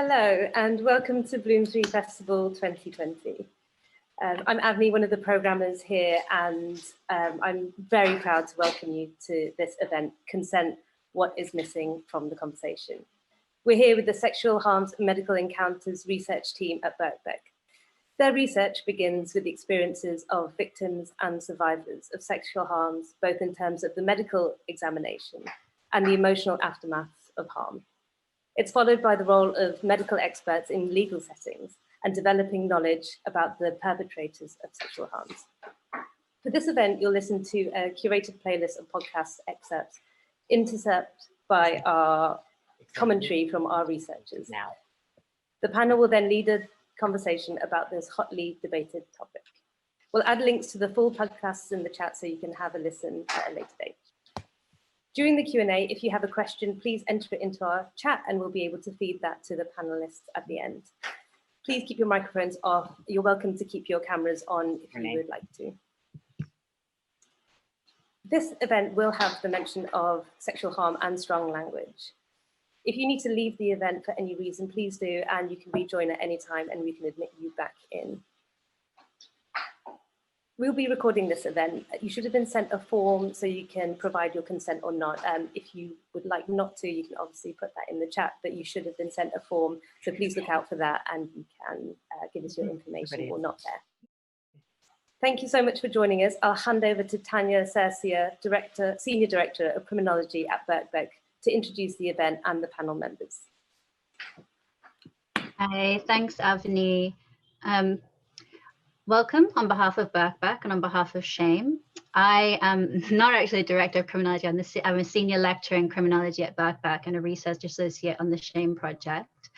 Hello and welcome to Bloomsbury Festival 2020. I'm Avni, one of the programmers here, and I'm very proud to welcome you to this event, Consent, What is Missing from the Conversation. We're here with the Sexual Harms Medical Encounters research team at Birkbeck. Their research begins with the experiences of victims and survivors of sexual harms, both in terms of the medical examination and the emotional aftermath of harm. It's followed by the role of medical experts in legal settings and developing knowledge about the perpetrators of sexual harms. For this event, you'll listen to a curated playlist of podcast excerpts, intercepted by our commentary from our researchers. The panel will then lead a conversation about this hotly debated topic. We'll add links to the full podcasts in the chat so you can have a listen at a later date. During the Q&A, if you have a question, please enter it into our chat and we'll be able to feed that to the panelists at the end. Please keep your microphones off. You're welcome to keep your cameras on if you would like to. This event will have the mention of sexual harm and strong language. If you need to leave the event for any reason, please do, and you can rejoin at any time and we can admit you back in. We'll be recording this event. You should have been sent a form so you can provide your consent or not. If you would like not to, you can obviously put that in the chat, but you should have been sent a form. So please look out for that and you can give us your information or not there. Thank you so much for joining us. I'll hand over to Tanya Cercia, Senior Director of Criminology at Birkbeck, to introduce the event and the panel members. Hi, thanks, Avni. Welcome on behalf of Birkbeck and on behalf of SHAME. I am not actually a Director of Criminology. I'm a Senior Lecturer in Criminology at Birkbeck and a Research Associate on the SHAME project.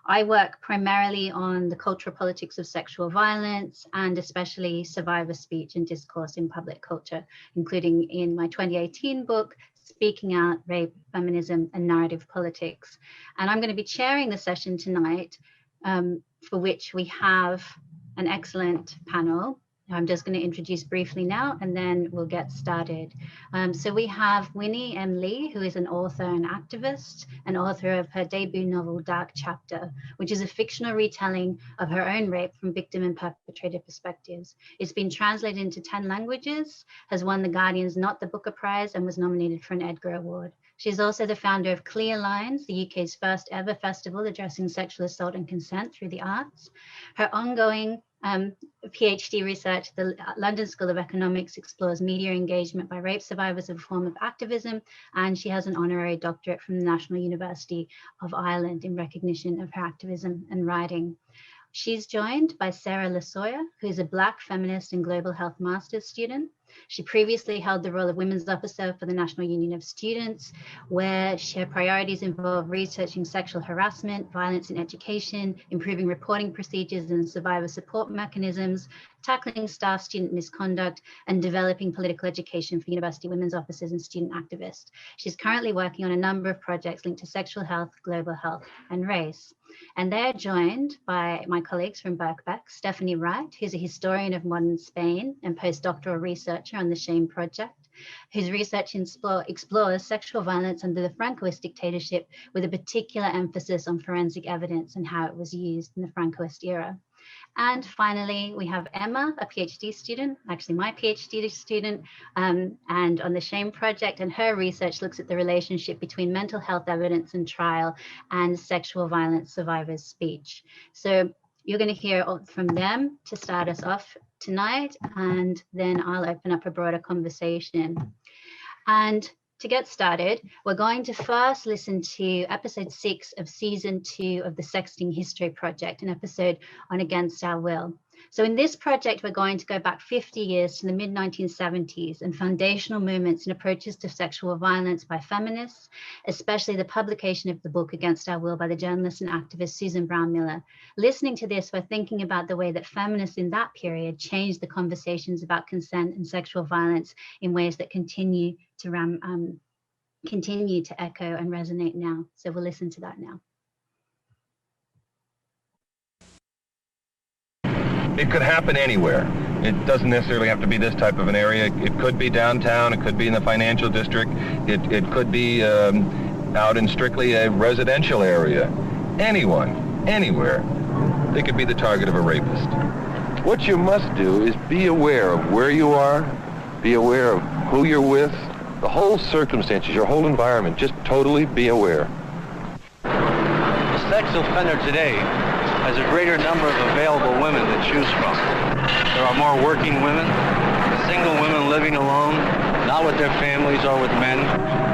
I work primarily on the cultural politics of sexual violence and especially survivor speech and discourse in public culture, including in my 2018 book, Speaking Out, Rape, Feminism and Narrative Politics. And I'm going to be chairing the session tonight, for which we have an excellent panel. I'm just going to introduce briefly now and then we'll get started. So we have Winnie M. Lee, who is an author and activist, and author of her debut novel, Dark Chapter, which is a fictional retelling of her own rape from victim and perpetrator perspectives. It's been translated into 10 languages, has won the Guardian's Not the Booker Prize, and was nominated for an Edgar Award. She's also the founder of Clear Lines, the UK's first ever festival addressing sexual assault and consent through the arts. Her ongoing PhD research, the London School of Economics, explores media engagement by rape survivors as a form of activism, and she has an honorary doctorate from the National University of Ireland in recognition of her activism and writing. She's joined by Sarah Lasoya, who is a Black feminist and global health master's student. She previously held the role of Women's Officer for the National Union of Students, where her priorities involve researching sexual harassment, violence in education, improving reporting procedures and survivor support mechanisms, tackling staff-student misconduct, and developing political education for university women's officers and student activists. She's currently working on a number of projects linked to sexual health, global health, and race. And they're joined by my colleagues from Birkbeck, Stephanie Wright, who's a historian of modern Spain and postdoctoral researcher on the SHAME project, whose research explores sexual violence under the Francoist dictatorship with a particular emphasis on forensic evidence and how it was used in the Francoist era. And finally, we have Emma, a PhD student, actually my PhD student, and on the SHAME project, and her research looks at the relationship between mental health evidence and trial and sexual violence survivors' speech. So you're going to hear from them to start us off tonight, and then I'll open up a broader conversation. And to get started, we're going to first listen to episode 6 of season 2 of the Sexting History Project, an episode on Against Our Will. So in this project, we're going to go back 50 years to the mid-1970s and foundational movements and approaches to sexual violence by feminists, especially the publication of the book Against Our Will by the journalist and activist Susan Brown Miller. Listening to this, we're thinking about the way that feminists in that period changed the conversations about consent and sexual violence in ways that continue to echo and resonate now. So we'll listen to that now. It could happen anywhere. It doesn't necessarily have to be this type of an area. It could be downtown, it could be in the financial district, it could be out in strictly a residential area. Anyone anywhere, they could be the target of a rapist. What you must do is be aware of where you are, be aware of who you're with, the whole circumstances, your whole environment. Just totally be aware. The sex offender today has a greater number of available women to choose from. There are more working women, single women living alone, not with their families or with men.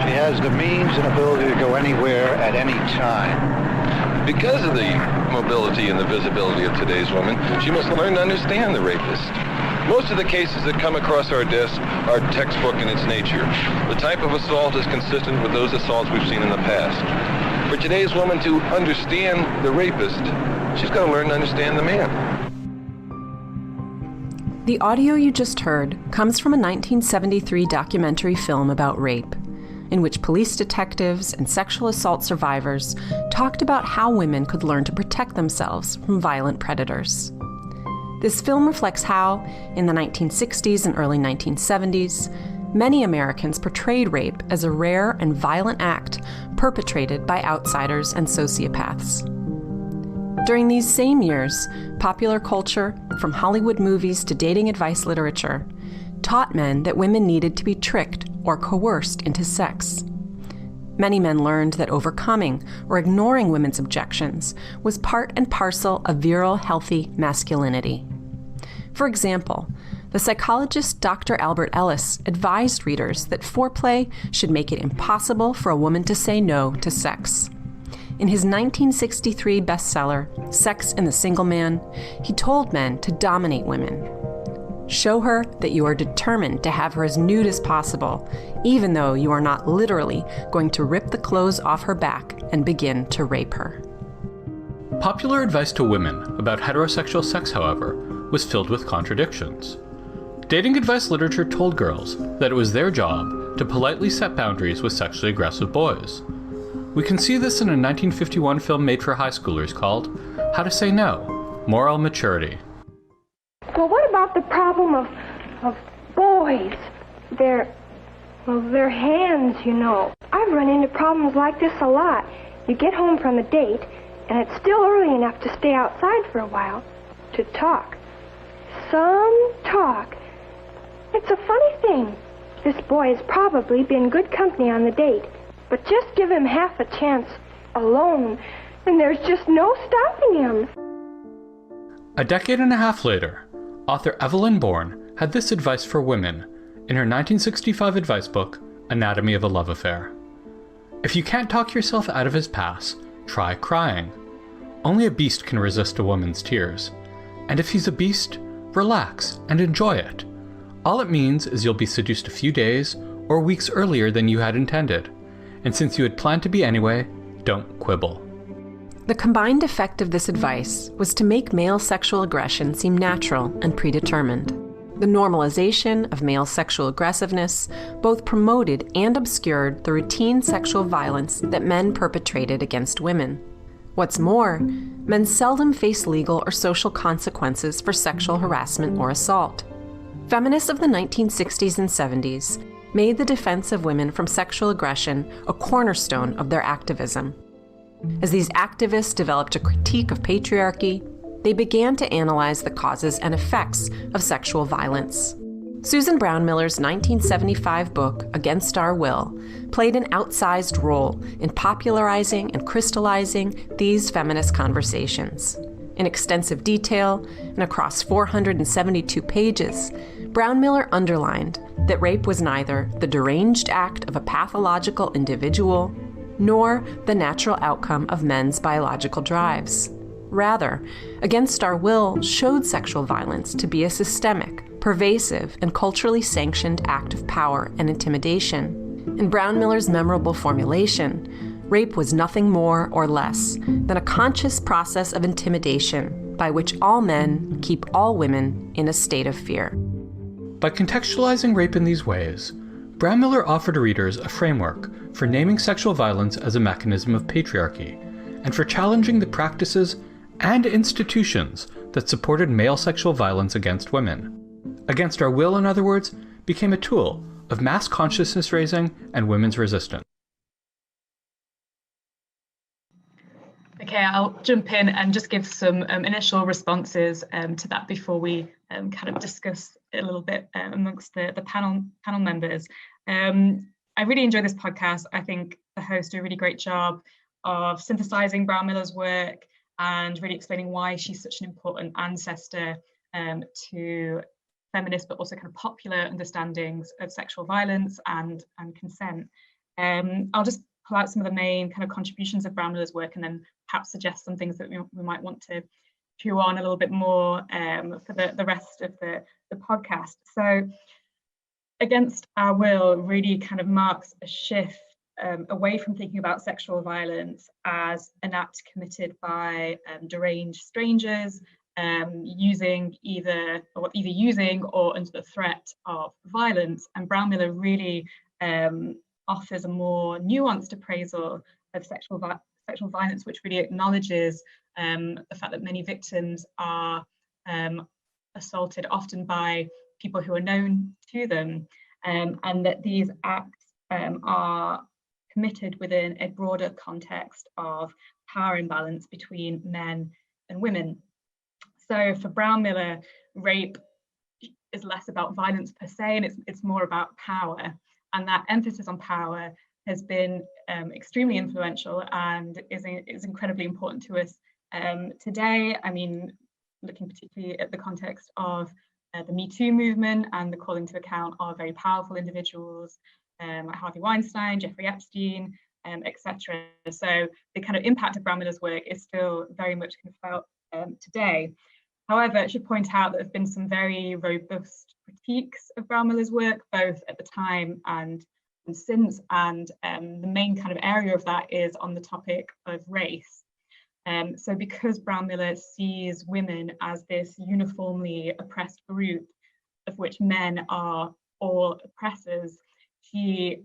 She has the means and ability to go anywhere at any time. Because of the mobility and the visibility of today's woman, she must learn to understand the rapist. Most of the cases that come across our desk are textbook in its nature. The type of assault is consistent with those assaults we've seen in the past. For today's woman to understand the rapist, she's got to learn to understand the man. The audio you just heard comes from a 1973 documentary film about rape, in which police detectives and sexual assault survivors talked about how women could learn to protect themselves from violent predators. This film reflects how, in the 1960s and early 1970s, many Americans portrayed rape as a rare and violent act perpetrated by outsiders and sociopaths. During these same years, popular culture, from Hollywood movies to dating advice literature, taught men that women needed to be tricked or coerced into sex. Many men learned that overcoming or ignoring women's objections was part and parcel of virile, healthy masculinity. For example, the psychologist Dr. Albert Ellis advised readers that foreplay should make it impossible for a woman to say no to sex. In his 1963 bestseller, Sex and the Single Man, he told men to dominate women. Show her that you are determined to have her as nude as possible, even though you are not literally going to rip the clothes off her back and begin to rape her. Popular advice to women about heterosexual sex, however, was filled with contradictions. Dating advice literature told girls that it was their job to politely set boundaries with sexually aggressive boys. We can see this in a 1951 film made for high schoolers called How to Say No: Moral Maturity. Well, what about the problem of boys? Their hands, you know. I've run into problems like this a lot. You get home from a date, and it's still early enough to stay outside for a while to talk. Some talk. It's a funny thing. This boy has probably been good company on the date, but just give him half a chance alone, and there's just no stopping him. A decade and a half later, author Evelyn Bourne had this advice for women in her 1965 advice book, Anatomy of a Love Affair. If you can't talk yourself out of his pass, try crying. Only a beast can resist a woman's tears. And if he's a beast, relax and enjoy it. All it means is you'll be seduced a few days or weeks earlier than you had intended. And since you had planned to be anyway, don't quibble. The combined effect of this advice was to make male sexual aggression seem natural and predetermined. The normalization of male sexual aggressiveness both promoted and obscured the routine sexual violence that men perpetrated against women. What's more, men seldom face legal or social consequences for sexual harassment or assault. Feminists of the 1960s and 70s made the defense of women from sexual aggression a cornerstone of their activism. As these activists developed a critique of patriarchy, they began to analyze the causes and effects of sexual violence. Susan Brownmiller's 1975 book, Against Our Will, played an outsized role in popularizing and crystallizing these feminist conversations. In extensive detail and across 472 pages, Brownmiller underlined that rape was neither the deranged act of a pathological individual nor the natural outcome of men's biological drives. Rather, Against Our Will showed sexual violence to be a systemic, pervasive, and culturally sanctioned act of power and intimidation. In Brownmiller's memorable formulation, rape was nothing more or less than a conscious process of intimidation by which all men keep all women in a state of fear. By contextualizing rape in these ways, Brownmiller offered readers a framework for naming sexual violence as a mechanism of patriarchy, and for challenging the practices and institutions that supported male sexual violence against women. Against Our Will, in other words, became a tool of mass consciousness raising and women's resistance. Okay, I'll jump in and just give some initial responses to that before we kind of discuss a little bit amongst the panel members. I really enjoy this podcast. I think the hosts do a really great job of synthesizing Brown Miller's work and really explaining why she's such an important ancestor to feminist but also kind of popular understandings of sexual violence and consent. I'll just pull out some of the main kind of contributions of Brown Miller's work and then perhaps suggest some things that we might want to chew on a little bit more for the rest of the podcast. So Against Our Will really kind of marks a shift away from thinking about sexual violence as an act committed by deranged strangers, using either using or under the threat of violence. And Brown Miller really offers a more nuanced appraisal of sexual violence, which really acknowledges the fact that many victims are assaulted often by people who are known to them, and that these acts are committed within a broader context of power imbalance between men and women. So for Brown Miller, rape is less about violence per se, and it's more about power. And that emphasis on power has been extremely influential and is incredibly important to us today. I mean, looking particularly at the context of the Me Too movement and the calling to account of very powerful individuals like Harvey Weinstein, Jeffrey Epstein, etc. So the kind of impact of Brown Miller's work is still very much kind of felt today. However, I should point out that there have been some very robust critiques of Brown Miller's work, both at the time and since, and the main kind of area of that is on the topic of race. So because Brown Miller sees women as this uniformly oppressed group, of which men are all oppressors, she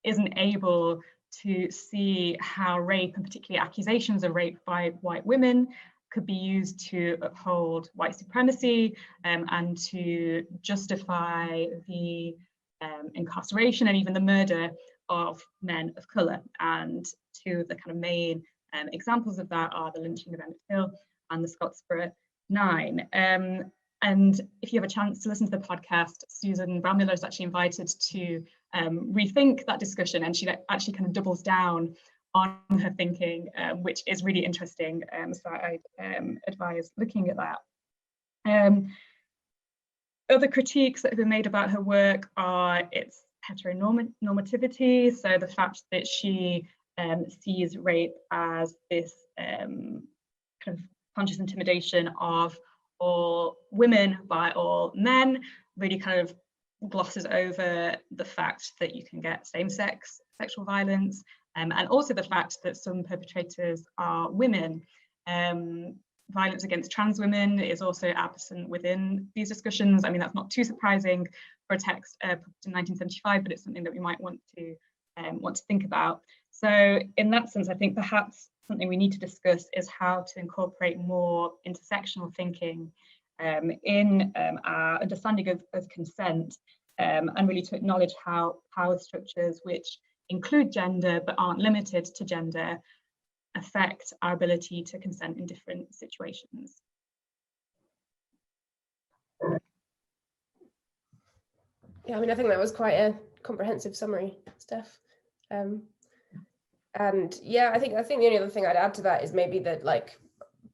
isn't able to see how rape, and particularly accusations of rape by white women, could be used to uphold white supremacy and to justify the incarceration and even the murder of men of colour. And two of the kind of main examples of that are the lynching of Emmett Till and the Scottsboro Nine. And if you have a chance to listen to the podcast, Susan Brown Miller is actually invited to rethink that discussion, and she actually kind of doubles down on her thinking, which is really interesting. So I'd advise looking at that. Other critiques that have been made about her work are its heteronormativity, so the fact that she sees rape as this kind of conscious intimidation of all women by all men, really kind of glosses over the fact that you can get same-sex sexual violence, and also the fact that some perpetrators are women. Violence against trans women is also absent within these discussions. I mean, that's not too surprising for a text published in 1975, but it's something that we might want to think about. So in that sense, I think perhaps something we need to discuss is how to incorporate more intersectional thinking in our understanding of consent, and really to acknowledge how power structures which include gender but aren't limited to gender affect our ability to consent in different situations. Yeah, I mean, I think that was quite a comprehensive summary, Steph. And yeah, I think the only other thing I'd add to that is maybe that like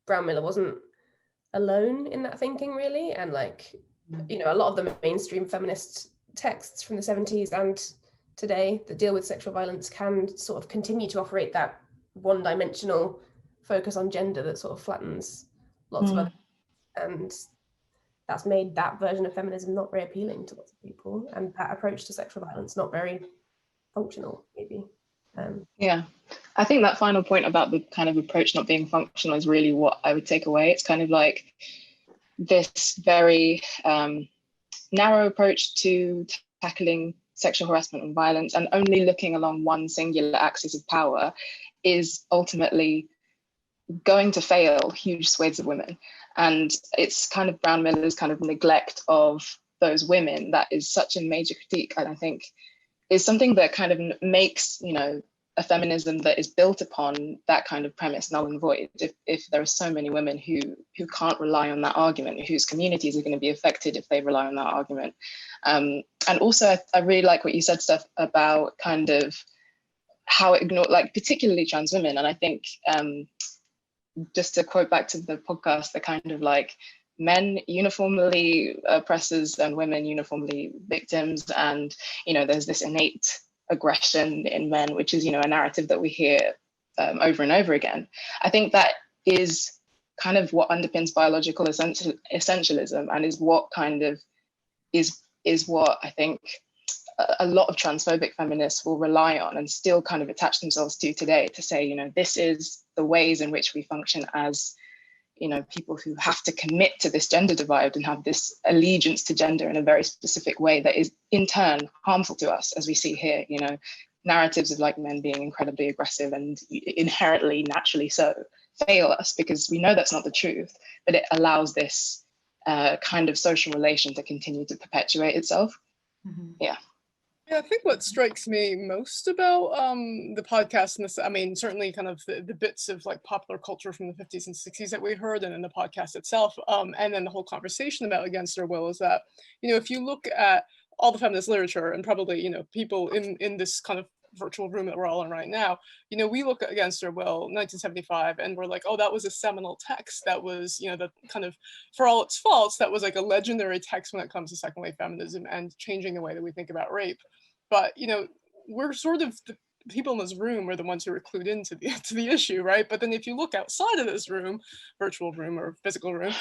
Brown Miller wasn't alone in that thinking really, and like, you know, a lot of the mainstream feminist texts from the 70s and today that deal with sexual violence can sort of continue to operate that one-dimensional focus on gender that sort of flattens lots of other, and that's made that version of feminism not very appealing to lots of people, and that approach to sexual violence not very functional maybe. Yeah, I think that final point about the kind of approach not being functional is really what I would take away. It's kind of like this very narrow approach to tackling sexual harassment and violence, and only looking along one singular axis of power is ultimately going to fail huge swathes of women. And it's kind of Brown Miller's kind of neglect of those women that is such a major critique, and I think is something that kind of makes, you know, a feminism that is built upon that kind of premise null and void if there are so many women who can't rely on that argument, whose communities are going to be affected if they rely on that argument. And also, I really like what you said, Steph, about kind of how it ignored, like particularly trans women. And I think just to quote back to the podcast, the kind of like men uniformly oppressors and women uniformly victims, and there's this innate aggression in men, which is a narrative that we hear over and over again. I think that is kind of what underpins biological essentialism, and is what kind of is what I think a lot of transphobic feminists will rely on and still kind of attach themselves to today, to say, this is the ways in which we function as people who have to commit to this gender divide and have this allegiance to gender in a very specific way that is in turn harmful to us, as we see here. Narratives of like men being incredibly aggressive and inherently naturally so fail us, because we know that's not the truth, but it allows this kind of social relation to continue to perpetuate itself. Yeah, I think what strikes me most about the podcast, and this, I mean, certainly kind of the bits of like popular culture from the 50s and 60s that we heard, and in the podcast itself, and then the whole conversation about Against Our Will, is that, if you look at all the feminist literature, and probably, people in this kind of virtual room that we're all in right now, we look at Against Our Will, 1975, and we're like, oh, that was a seminal text. That was, the kind of, for all its faults, that was like a legendary text when it comes to second wave feminism and changing the way that we think about rape. But, we're sort of the people in this room are the ones who are clued into the issue, right? But then if you look outside of this room, virtual room or physical room,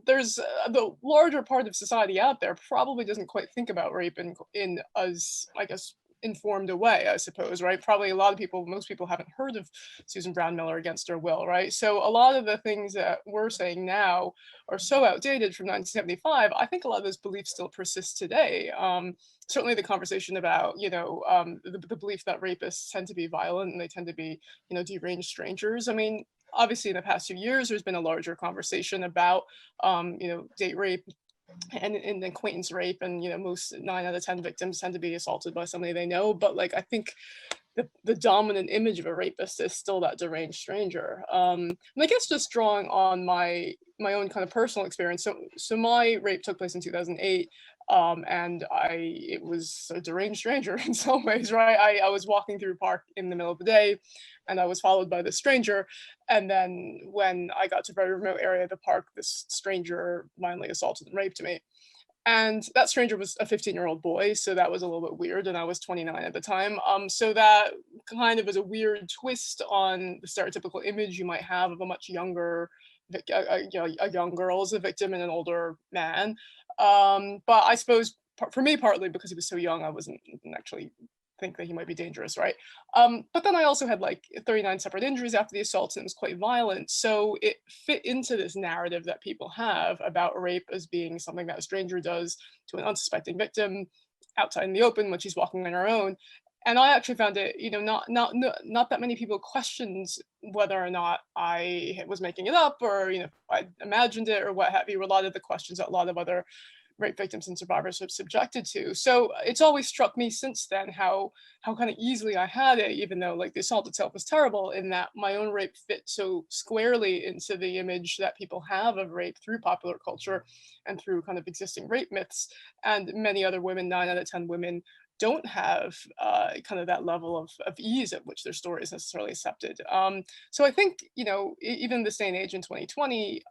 there's the larger part of society out there probably doesn't quite think about rape in as, I guess, informed a way, I suppose, right? Probably a lot of people, most people haven't heard of Susan Brown Miller Against Her Will, right? So a lot of the things that we're saying now are so outdated from 1975. I think a lot of those beliefs still persist today. Certainly the conversation about, the belief that rapists tend to be violent and they tend to be, deranged strangers. I mean, obviously in the past few years, there's been a larger conversation about, date rape and acquaintance rape, and most 9 out of 10 victims tend to be assaulted by somebody they know. But like, I think the dominant image of a rapist is still that deranged stranger. And I guess just drawing on my own kind of personal experience. So my rape took place in 2008. And it was a deranged stranger in some ways, right? I was walking through a park in the middle of the day, and I was followed by this stranger. And then when I got to a very remote area of the park, this stranger violently assaulted and raped me. And that stranger was a 15-year-old boy, so that was a little bit weird, and I was 29 at the time. So that kind of is a weird twist on the stereotypical image you might have of a much younger, a young girl as a victim and an older man. But I suppose for me, partly because he was so young, I didn't actually think that he might be dangerous, right? But then I also had like 39 separate injuries after the assault, and it was quite violent. So it fit into this narrative that people have about rape as being something that a stranger does to an unsuspecting victim outside in the open when she's walking on her own. And I actually found it, not that many people questioned whether or not I was making it up, or, I imagined it or what have you. A lot of the questions that a lot of other rape victims and survivors have subjected to. So it's always struck me since then how kind of easily I had it, even though like the assault itself was terrible, in that my own rape fit so squarely into the image that people have of rape through popular culture and through kind of existing rape myths. And many other women, 9 out of 10 women, don't have kind of that level of ease at which their story is necessarily accepted. So I think, even this day and age in 2020,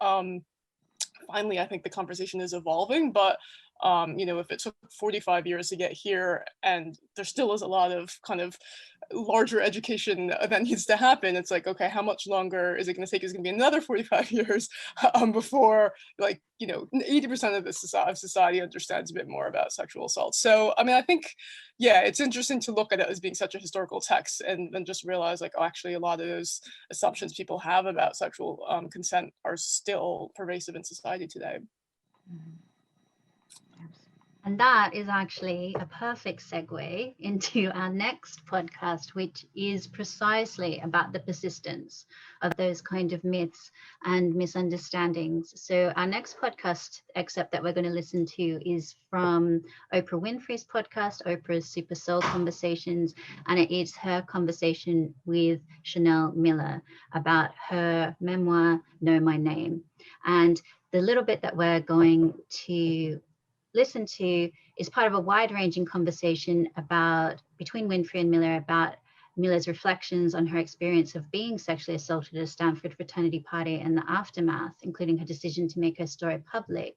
finally, I think the conversation is evolving, but if it took 45 years to get here and there still is a lot of kind of larger education that needs to happen, it's like, okay, how much longer is it going to take? Is it going to be another 45 years before, like, 80% of the society understands a bit more about sexual assault? So, I mean, I think, yeah, it's interesting to look at it as being such a historical text, and then just realize, like, oh, actually, a lot of those assumptions people have about sexual consent are still pervasive in society today. And that is actually a perfect segue into our next podcast, which is precisely about the persistence of those kind of myths and misunderstandings. So our next podcast excerpt that we're going to listen to is from Oprah Winfrey's podcast, Oprah's Super Soul Conversations, and it is her conversation with Chanel Miller about her memoir, Know My Name. And the little bit that we're going to listen to is part of a wide-ranging conversation between Winfrey and Miller about Miller's reflections on her experience of being sexually assaulted at a Stanford fraternity party and the aftermath, including her decision to make her story public.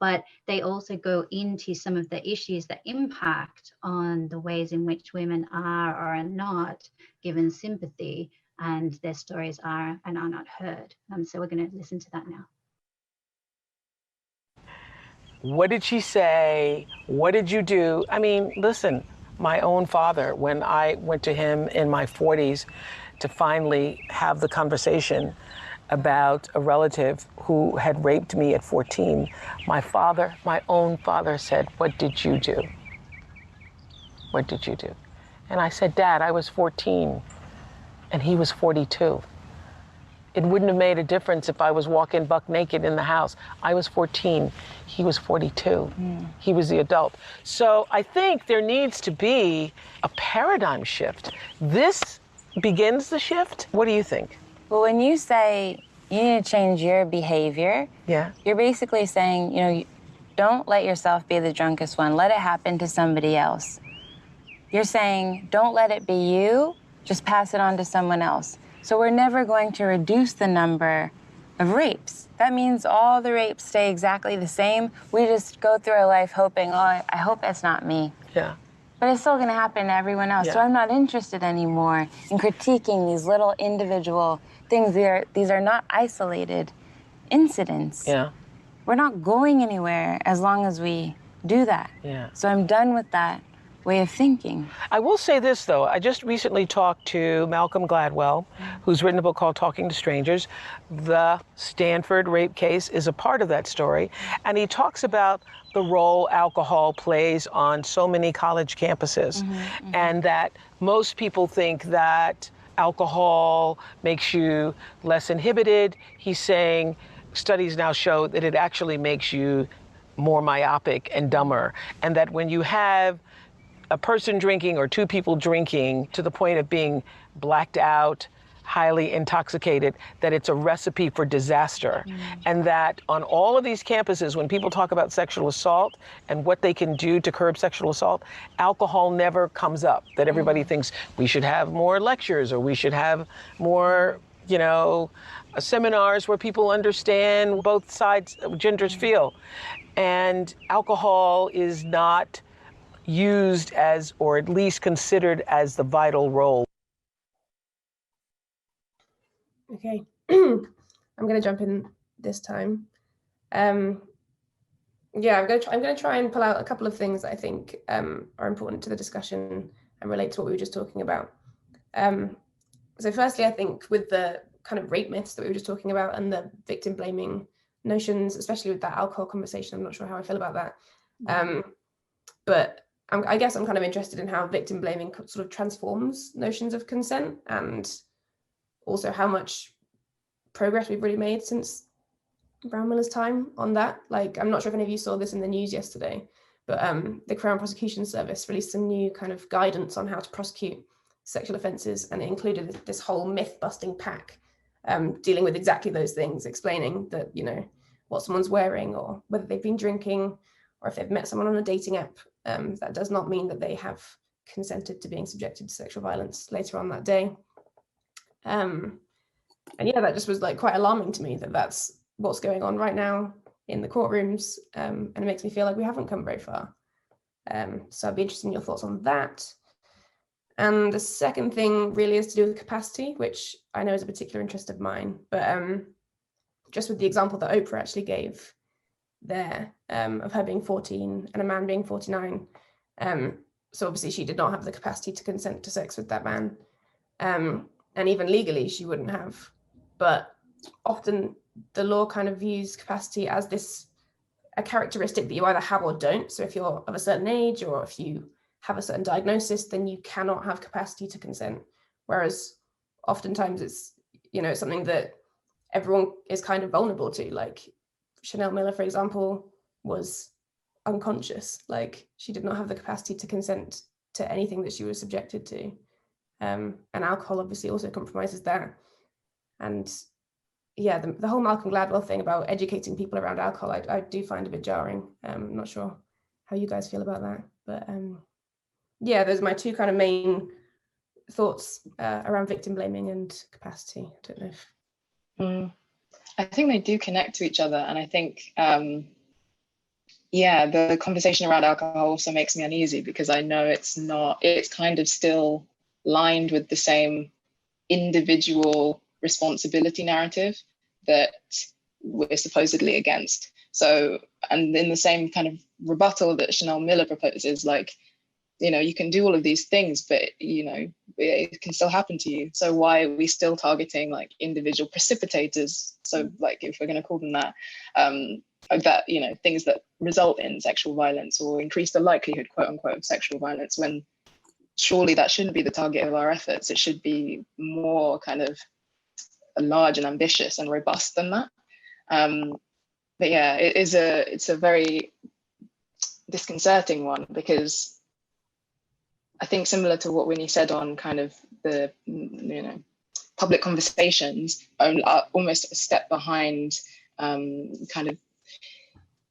But they also go into some of the issues that impact on the ways in which women are or are not given sympathy, and their stories are and are not heard. So we're going to listen to that now. What did she say? What did you do? I mean, listen, my own father, when I went to him in my 40s to finally have the conversation about a relative who had raped me at 14, my own father said, "What did you do? What did you do?" And I said, "Dad, I was 14 and he was 42. It wouldn't have made a difference if I was walking buck naked in the house. I was 14, he was 42. He was the adult." So I think there needs to be a paradigm shift. This begins the shift. What do you think? Well, when you say you need to change your behavior, you're basically saying, don't let yourself be the drunkest one. Let it happen to somebody else. You're saying, don't let it be you, just pass it on to someone else. So we're never going to reduce the number of rapes. That means all the rapes stay exactly the same. We just go through our life hoping, I hope that's not me. Yeah. But it's still gonna happen to everyone else. Yeah. So I'm not interested anymore in critiquing these little individual things. These are not isolated incidents. Yeah. We're not going anywhere as long as we do that. Yeah. So I'm done with that way of thinking. I will say this, though. I just recently talked to Malcolm Gladwell, who's written a book called Talking to Strangers. The Stanford rape case is a part of that story. And he talks about the role alcohol plays on so many college campuses. And that most people think that alcohol makes you less inhibited. He's saying studies now show that it actually makes you more myopic and dumber. And that when you have a person drinking or two people drinking to the point of being blacked out, highly intoxicated, that it's a recipe for disaster. And that on all of these campuses, when people talk about sexual assault and what they can do to curb sexual assault, alcohol never comes up. That everybody thinks we should have more lectures or we should have more, seminars where people understand both sides, genders feel. And alcohol is not used as, or at least considered as, the vital role. Okay, I'm going to jump in this time. I'm going to try and pull out a couple of things that I think are important to the discussion and relate to what we were just talking about. So firstly, I think with the kind of rape myths that we were just talking about and the victim blaming notions, especially with that alcohol conversation, I'm not sure how I feel about that. But I guess I'm kind of interested in how victim blaming sort of transforms notions of consent, and also how much progress we've really made since Brown Miller's time on that. Like, I'm not sure if any of you saw this in the news yesterday, but the Crown Prosecution Service released some new kind of guidance on how to prosecute sexual offences, and it included this whole myth-busting pack dealing with exactly those things, explaining that, what someone's wearing or whether they've been drinking or if they've met someone on a dating app. That does not mean that they have consented to being subjected to sexual violence later on that day. And yeah, that just was like quite alarming to me that that's what's going on right now in the courtrooms. And it makes me feel like we haven't come very far. So I'd be interested in your thoughts on that. And the second thing really is to do with capacity, which I know is a particular interest of mine, but just with the example that Oprah actually gave there of her being 14 and a man being 49. So obviously she did not have the capacity to consent to sex with that man. And even legally she wouldn't have. But often the law kind of views capacity as this a characteristic that you either have or don't. So if you're of a certain age or if you have a certain diagnosis, then you cannot have capacity to consent. Whereas oftentimes it's, you know, something that everyone is kind of vulnerable to. Like Chanel Miller, for example, was unconscious. Like she did not have the capacity to consent to anything that she was subjected to. And alcohol obviously also compromises that. And yeah, the whole Malcolm Gladwell thing about educating people around alcohol, I do find a bit jarring. I'm not sure how you guys feel about that, but yeah, those are my two kind of main thoughts around victim blaming and capacity. I don't know if... I think they do connect to each other, and I think yeah, the conversation around alcohol also makes me uneasy because I know it's kind of still lined with the same individual responsibility narrative that we're supposedly against. So, and in the same kind of rebuttal that Chanel Miller proposes, like, you know, you can do all of these things, but, you know, it can still happen to you. So why are we still targeting like individual precipitators? So like, if we're going to call them that, that, you know, things that result in sexual violence or increase the likelihood, quote unquote, of sexual violence, when surely that shouldn't be the target of our efforts. It should be more kind of large and ambitious and robust than that. But yeah, it's a very disconcerting one, because I think similar to what Winnie said on kind of the, you know, public conversations are almost a step behind kind of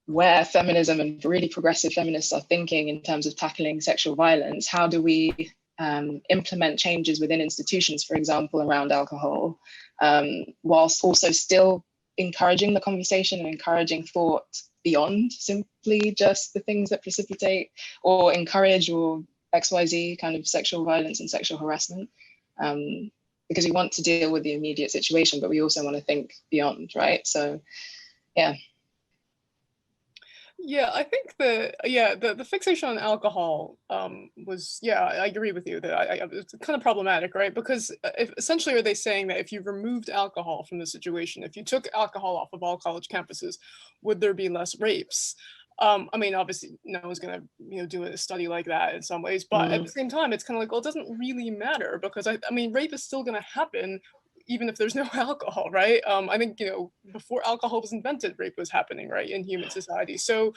where feminism and really progressive feminists are thinking in terms of tackling sexual violence. How do we implement changes within institutions, for example, around alcohol, whilst also still encouraging the conversation and encouraging thought beyond simply just the things that precipitate or encourage or XYZ kind of sexual violence and sexual harassment, because we want to deal with the immediate situation, but we also want to think beyond, right? So, yeah. Yeah, I think the fixation on alcohol was, yeah, I agree with you that it's kind of problematic, right? Because essentially, are they saying that if you removed alcohol from the situation, if you took alcohol off of all college campuses, would there be less rapes? I mean, obviously, no one's going to, you know, do a study like that in some ways, but at the same time, it's kind of like, well, it doesn't really matter, because I mean, rape is still going to happen even if there's no alcohol, right? I think, you know, before alcohol was invented, rape was happening, right, in human society. So,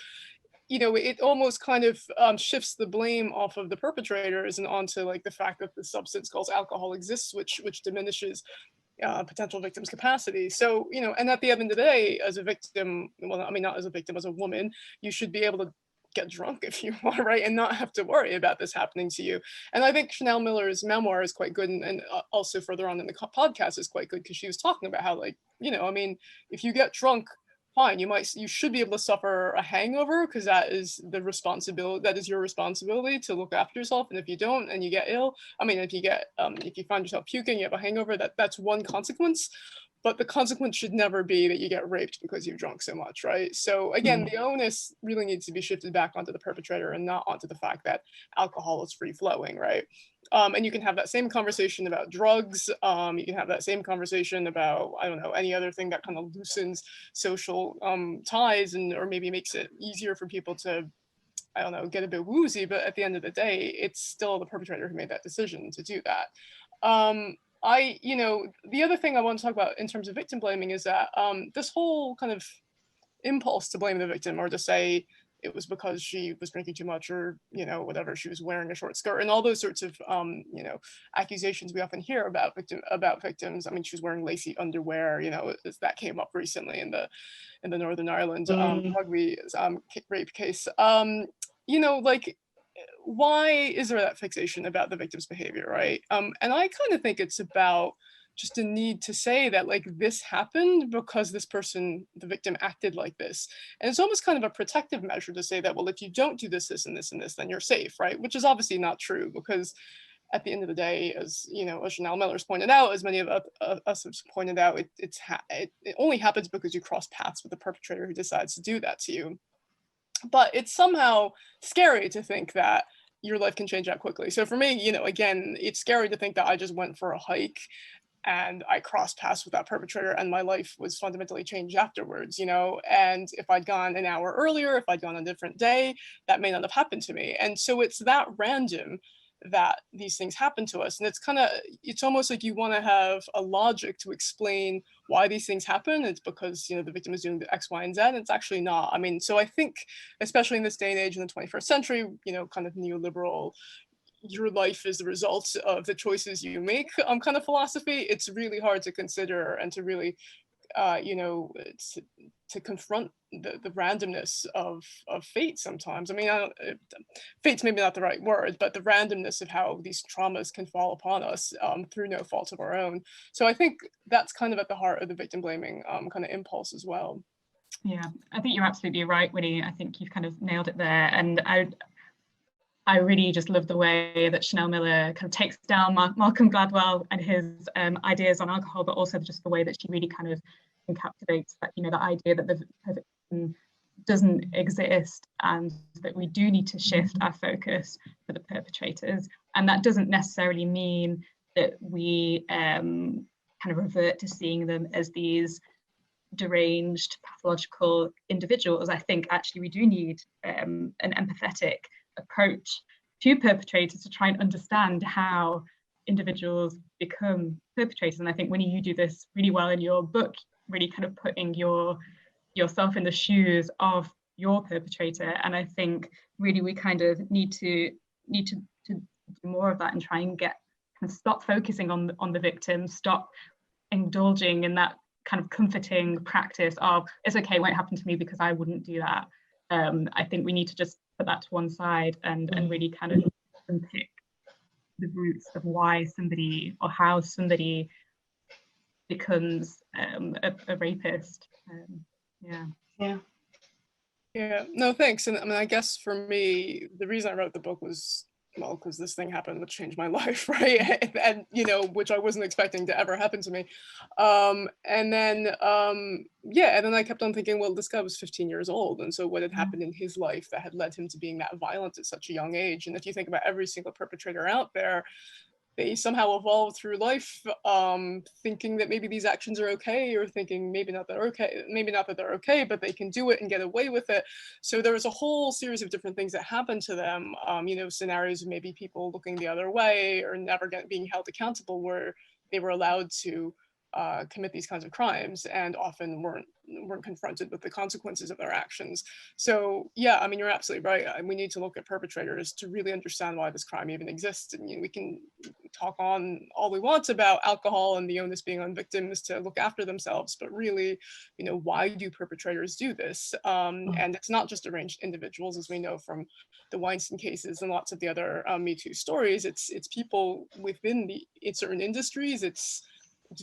you know, it almost kind of shifts the blame off of the perpetrators and onto like the fact that the substance called alcohol exists, which diminishes potential victims' capacity. So, you know, and at the end of the day, as a victim, well, I mean, not as a victim, as a woman, you should be able to get drunk if you want, right, and not have to worry about this happening to you. And I think Chanel Miller's memoir is quite good, and also further on in the podcast is quite good, because she was talking about how, like, you know, I mean, if you get drunk, fine, you should be able to suffer a hangover, because that is the responsibility, that is your responsibility to look after yourself. And if you don't and you get ill, I mean, if you find yourself puking, you have a hangover, that's one consequence. But the consequence should never be that you get raped because you've drunk so much, right? So again, the onus really needs to be shifted back onto the perpetrator and not onto the fact that alcohol is free flowing, right? And you can have that same conversation about drugs. You can have that same conversation about, I don't know, any other thing that kind of loosens social ties, and or maybe makes it easier for people to, I don't know, get a bit woozy. But at the end of the day, it's still the perpetrator who made that decision to do that. You know, the other thing I want to talk about in terms of victim blaming is that this whole kind of impulse to blame the victim, or to say it was because she was drinking too much, or, you know, whatever, she was wearing a short skirt, and all those sorts of, you know, accusations we often hear about victims. I mean, she was wearing lacy underwear, you know, that came up recently in the Northern Ireland rugby rape case. You know, like, why is there that fixation about the victim's behavior, right? And I kind of think it's about just a need to say that, like, this happened because this person, the victim, acted like this. And it's almost kind of a protective measure to say that, well, if you don't do this, this, and this, and this, then you're safe, right? Which is obviously not true, because at the end of the day, as you know, as Chanel Miller's pointed out, as many of us have pointed out, it only happens because you cross paths with the perpetrator who decides to do that to you. But it's somehow scary to think that your life can change that quickly. So for me, you know, again, it's scary to think that I just went for a hike and I crossed paths with that perpetrator and my life was fundamentally changed afterwards, you know, and if I'd gone an hour earlier, if I'd gone on a different day, that may not have happened to me. And so it's that random that these things happen to us. And it's almost like you want to have a logic to explain why these things happen. It's because, you know, the victim is doing the X, Y, and Z, and it's actually not. I mean, so I think, especially in this day and age in the 21st century, you know, kind of neoliberal, your life is the result of the choices you make kind of philosophy, it's really hard to consider and to really, you know, to confront the randomness of fate sometimes. I mean, fate's maybe not the right word, but the randomness of how these traumas can fall upon us through no fault of our own. So I think that's kind of at the heart of the victim blaming kind of impulse as well. Yeah, I think you're absolutely right, Winnie. I think you've kind of nailed it there. And I really just love the way that Chanel Miller kind of takes down Malcolm Gladwell and his ideas on alcohol, but also just the way that she really kind of encapsulates that, you know, the idea that the victim doesn't exist and that we do need to shift our focus for the perpetrators. And that doesn't necessarily mean that we kind of revert to seeing them as these deranged, pathological individuals. I think actually we do need an empathetic approach to perpetrators to try and understand how individuals become perpetrators. And I think, Winnie, you do this really well in your book, really kind of putting yourself in the shoes of your perpetrator. And I think really we kind of need to do more of that and try and stop focusing on the victim, stop indulging in that kind of comforting practice of it's okay, it won't happen to me because I wouldn't do that. I think we need to just put that to one side and really kind of unpick the roots of why somebody or how somebody becomes a rapist. Yeah, no, thanks. And I mean, I guess for me, the reason I wrote the book was, well, because this thing happened which changed my life, right? And, you know, which I wasn't expecting to ever happen to me. And then I kept on thinking, well, this guy was 15 years old. And so what had happened in his life that had led him to being that violent at such a young age? And if you think about every single perpetrator out there, they somehow evolved through life thinking that maybe these actions are okay, or thinking maybe not that they're okay, but they can do it and get away with it. So there was a whole series of different things that happened to them, you know, scenarios of maybe people looking the other way or never being held accountable, where they were allowed to commit these kinds of crimes and often weren't confronted with the consequences of their actions. So yeah, I mean, you're absolutely right. We need to look at perpetrators to really understand why this crime even exists. And you know, we can talk on all we want about alcohol and the onus being on victims to look after themselves, but really, you know, why do perpetrators do this? And it's not just deranged individuals, as we know from the Weinstein cases and lots of the other Me Too stories. It's people within certain industries. It's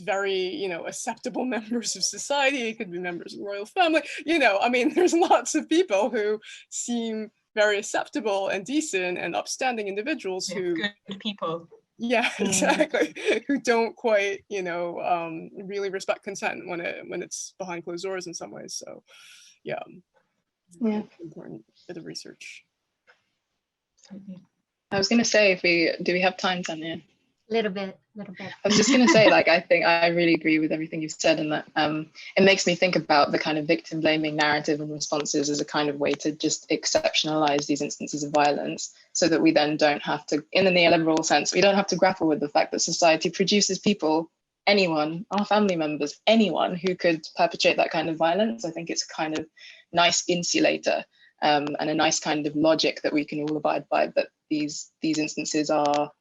very, you know, acceptable members of society. It could be members of the royal family. You know, I mean, there's lots of people who seem very acceptable and decent and upstanding individuals who good people. Yeah, exactly. Who don't quite, you know, really respect consent when it's behind closed doors in some ways. So, yeah, important bit of research. I was going to say, do we have time, Tanya? Little bit. I was just going to say, like, I think I really agree with everything you've said, and that it makes me think about the kind of victim blaming narrative and responses as a kind of way to just exceptionalize these instances of violence, so that we then don't have to, in the neoliberal sense, we don't have to grapple with the fact that society produces people, anyone, our family members, anyone who could perpetrate that kind of violence. I think it's a kind of nice insulator and a nice kind of logic that we can all abide by, that these instances are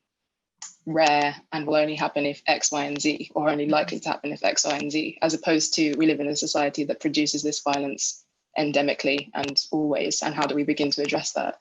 rare and will only happen if X, Y, and Z, or only likely to happen if X, Y, and Z, as opposed to we live in a society that produces this violence endemically and always. And how do we begin to address that?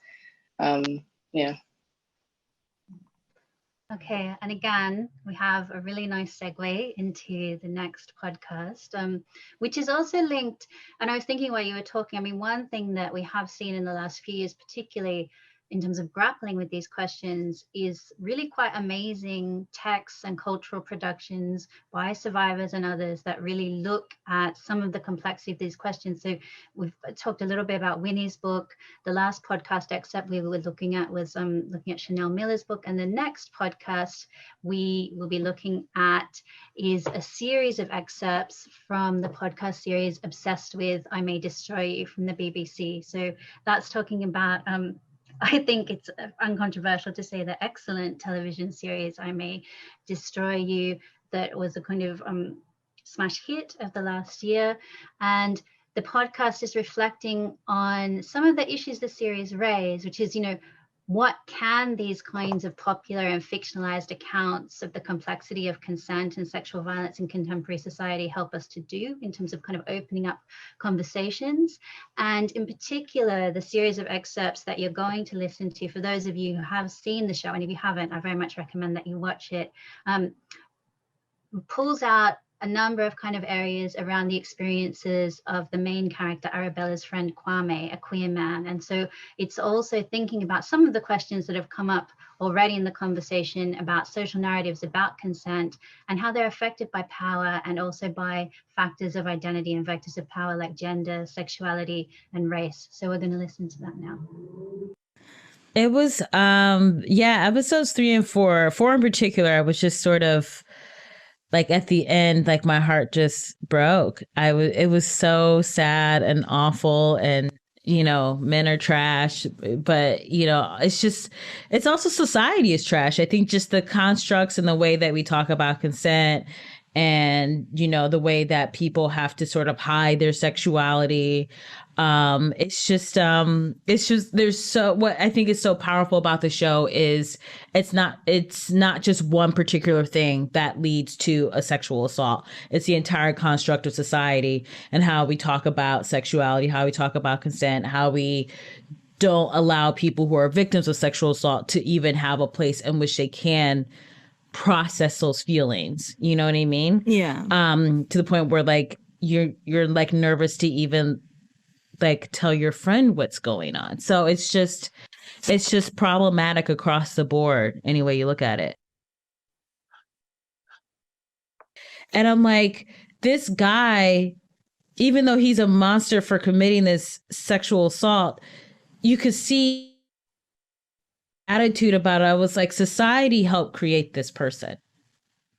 Okay, and again, we have a really nice segue into the next podcast, which is also linked. And I was thinking while you were talking, I mean, one thing that we have seen in the last few years, particularly in terms of grappling with these questions is really quite amazing texts and cultural productions by survivors and others that really look at some of the complexity of these questions. So we've talked a little bit about Winnie's book. The last podcast excerpt we were looking at was looking at Chanel Miller's book, and the next podcast we will be looking at is a series of excerpts from the podcast series Obsessed With, I May Destroy You from the BBC. So that's talking about I think it's uncontroversial to say the excellent television series I May Destroy You, that was a kind of smash hit of the last year. And the podcast is reflecting on some of the issues the series raised, which is, what can these kinds of popular and fictionalized accounts of the complexity of consent and sexual violence in contemporary society help us to do in terms of kind of opening up conversations? And in particular, the series of excerpts that you're going to listen to, for those of you who have seen the show, and if you haven't, I very much recommend that you watch it, pulls out a number of kind of areas around the experiences of the main character, Arabella's friend Kwame, a queer man. And so it's also thinking about some of the questions that have come up already in the conversation about social narratives about consent and how they're affected by power and also by factors of identity and vectors of power like gender, sexuality, and race. So we're going to listen to that now. It was, episodes 3 and 4 in particular, I was just sort of like at the end, like my heart just broke. It was so sad and awful, and men are trash, but it's also society is trash. I think just the constructs and the way that we talk about consent and the way that people have to sort of hide their sexuality. It's just there's so, what I think is so powerful about the show is it's not just one particular thing that leads to a sexual assault. It's the entire construct of society and how we talk about sexuality, how we talk about consent, how we don't allow people who are victims of sexual assault to even have a place in which they can process those feelings. You know what I mean? Yeah. To the point where like you're like nervous to even like tell your friend what's going on. So it's just problematic across the board any way you look at it. And I'm like, this guy, even though he's a monster for committing this sexual assault, you could see attitude about it. I was like, society helped create this person.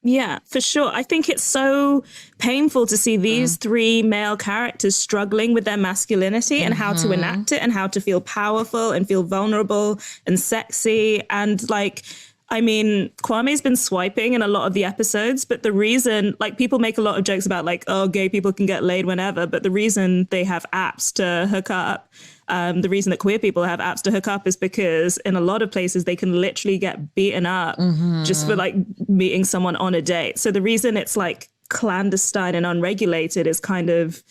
Yeah, for sure. I think it's so painful to see these three male characters struggling with their masculinity and how to enact it and how to feel powerful and feel vulnerable and sexy. And like, I mean, Kwame's been swiping in a lot of the episodes, but the reason, like, people make a lot of jokes about like, oh, gay people can get laid whenever, but the reason they have apps to hook up, the reason that queer people have apps to hook up is because in a lot of places they can literally get beaten up just for like meeting someone on a date. So the reason it's like clandestine and unregulated is kind of,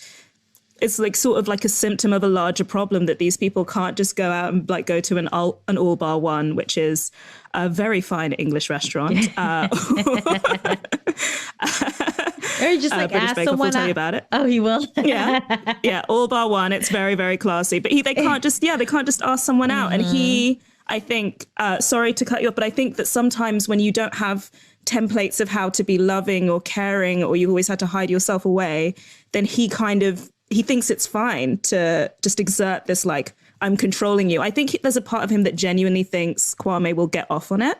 it's like sort of like a symptom of a larger problem that these people can't just go out and like go to an all bar one, which is a very fine English restaurant. Or just like British ask Bake Off someone will tell you about it. Oh, he will. Yeah, all bar one. It's very, very classy. But they can't just ask someone out. And I think, sorry to cut you off, but I think that sometimes when you don't have templates of how to be loving or caring, or you've always had to hide yourself away, then he thinks it's fine to just exert this, like, I'm controlling you. I think there's a part of him that genuinely thinks Kwame will get off on it.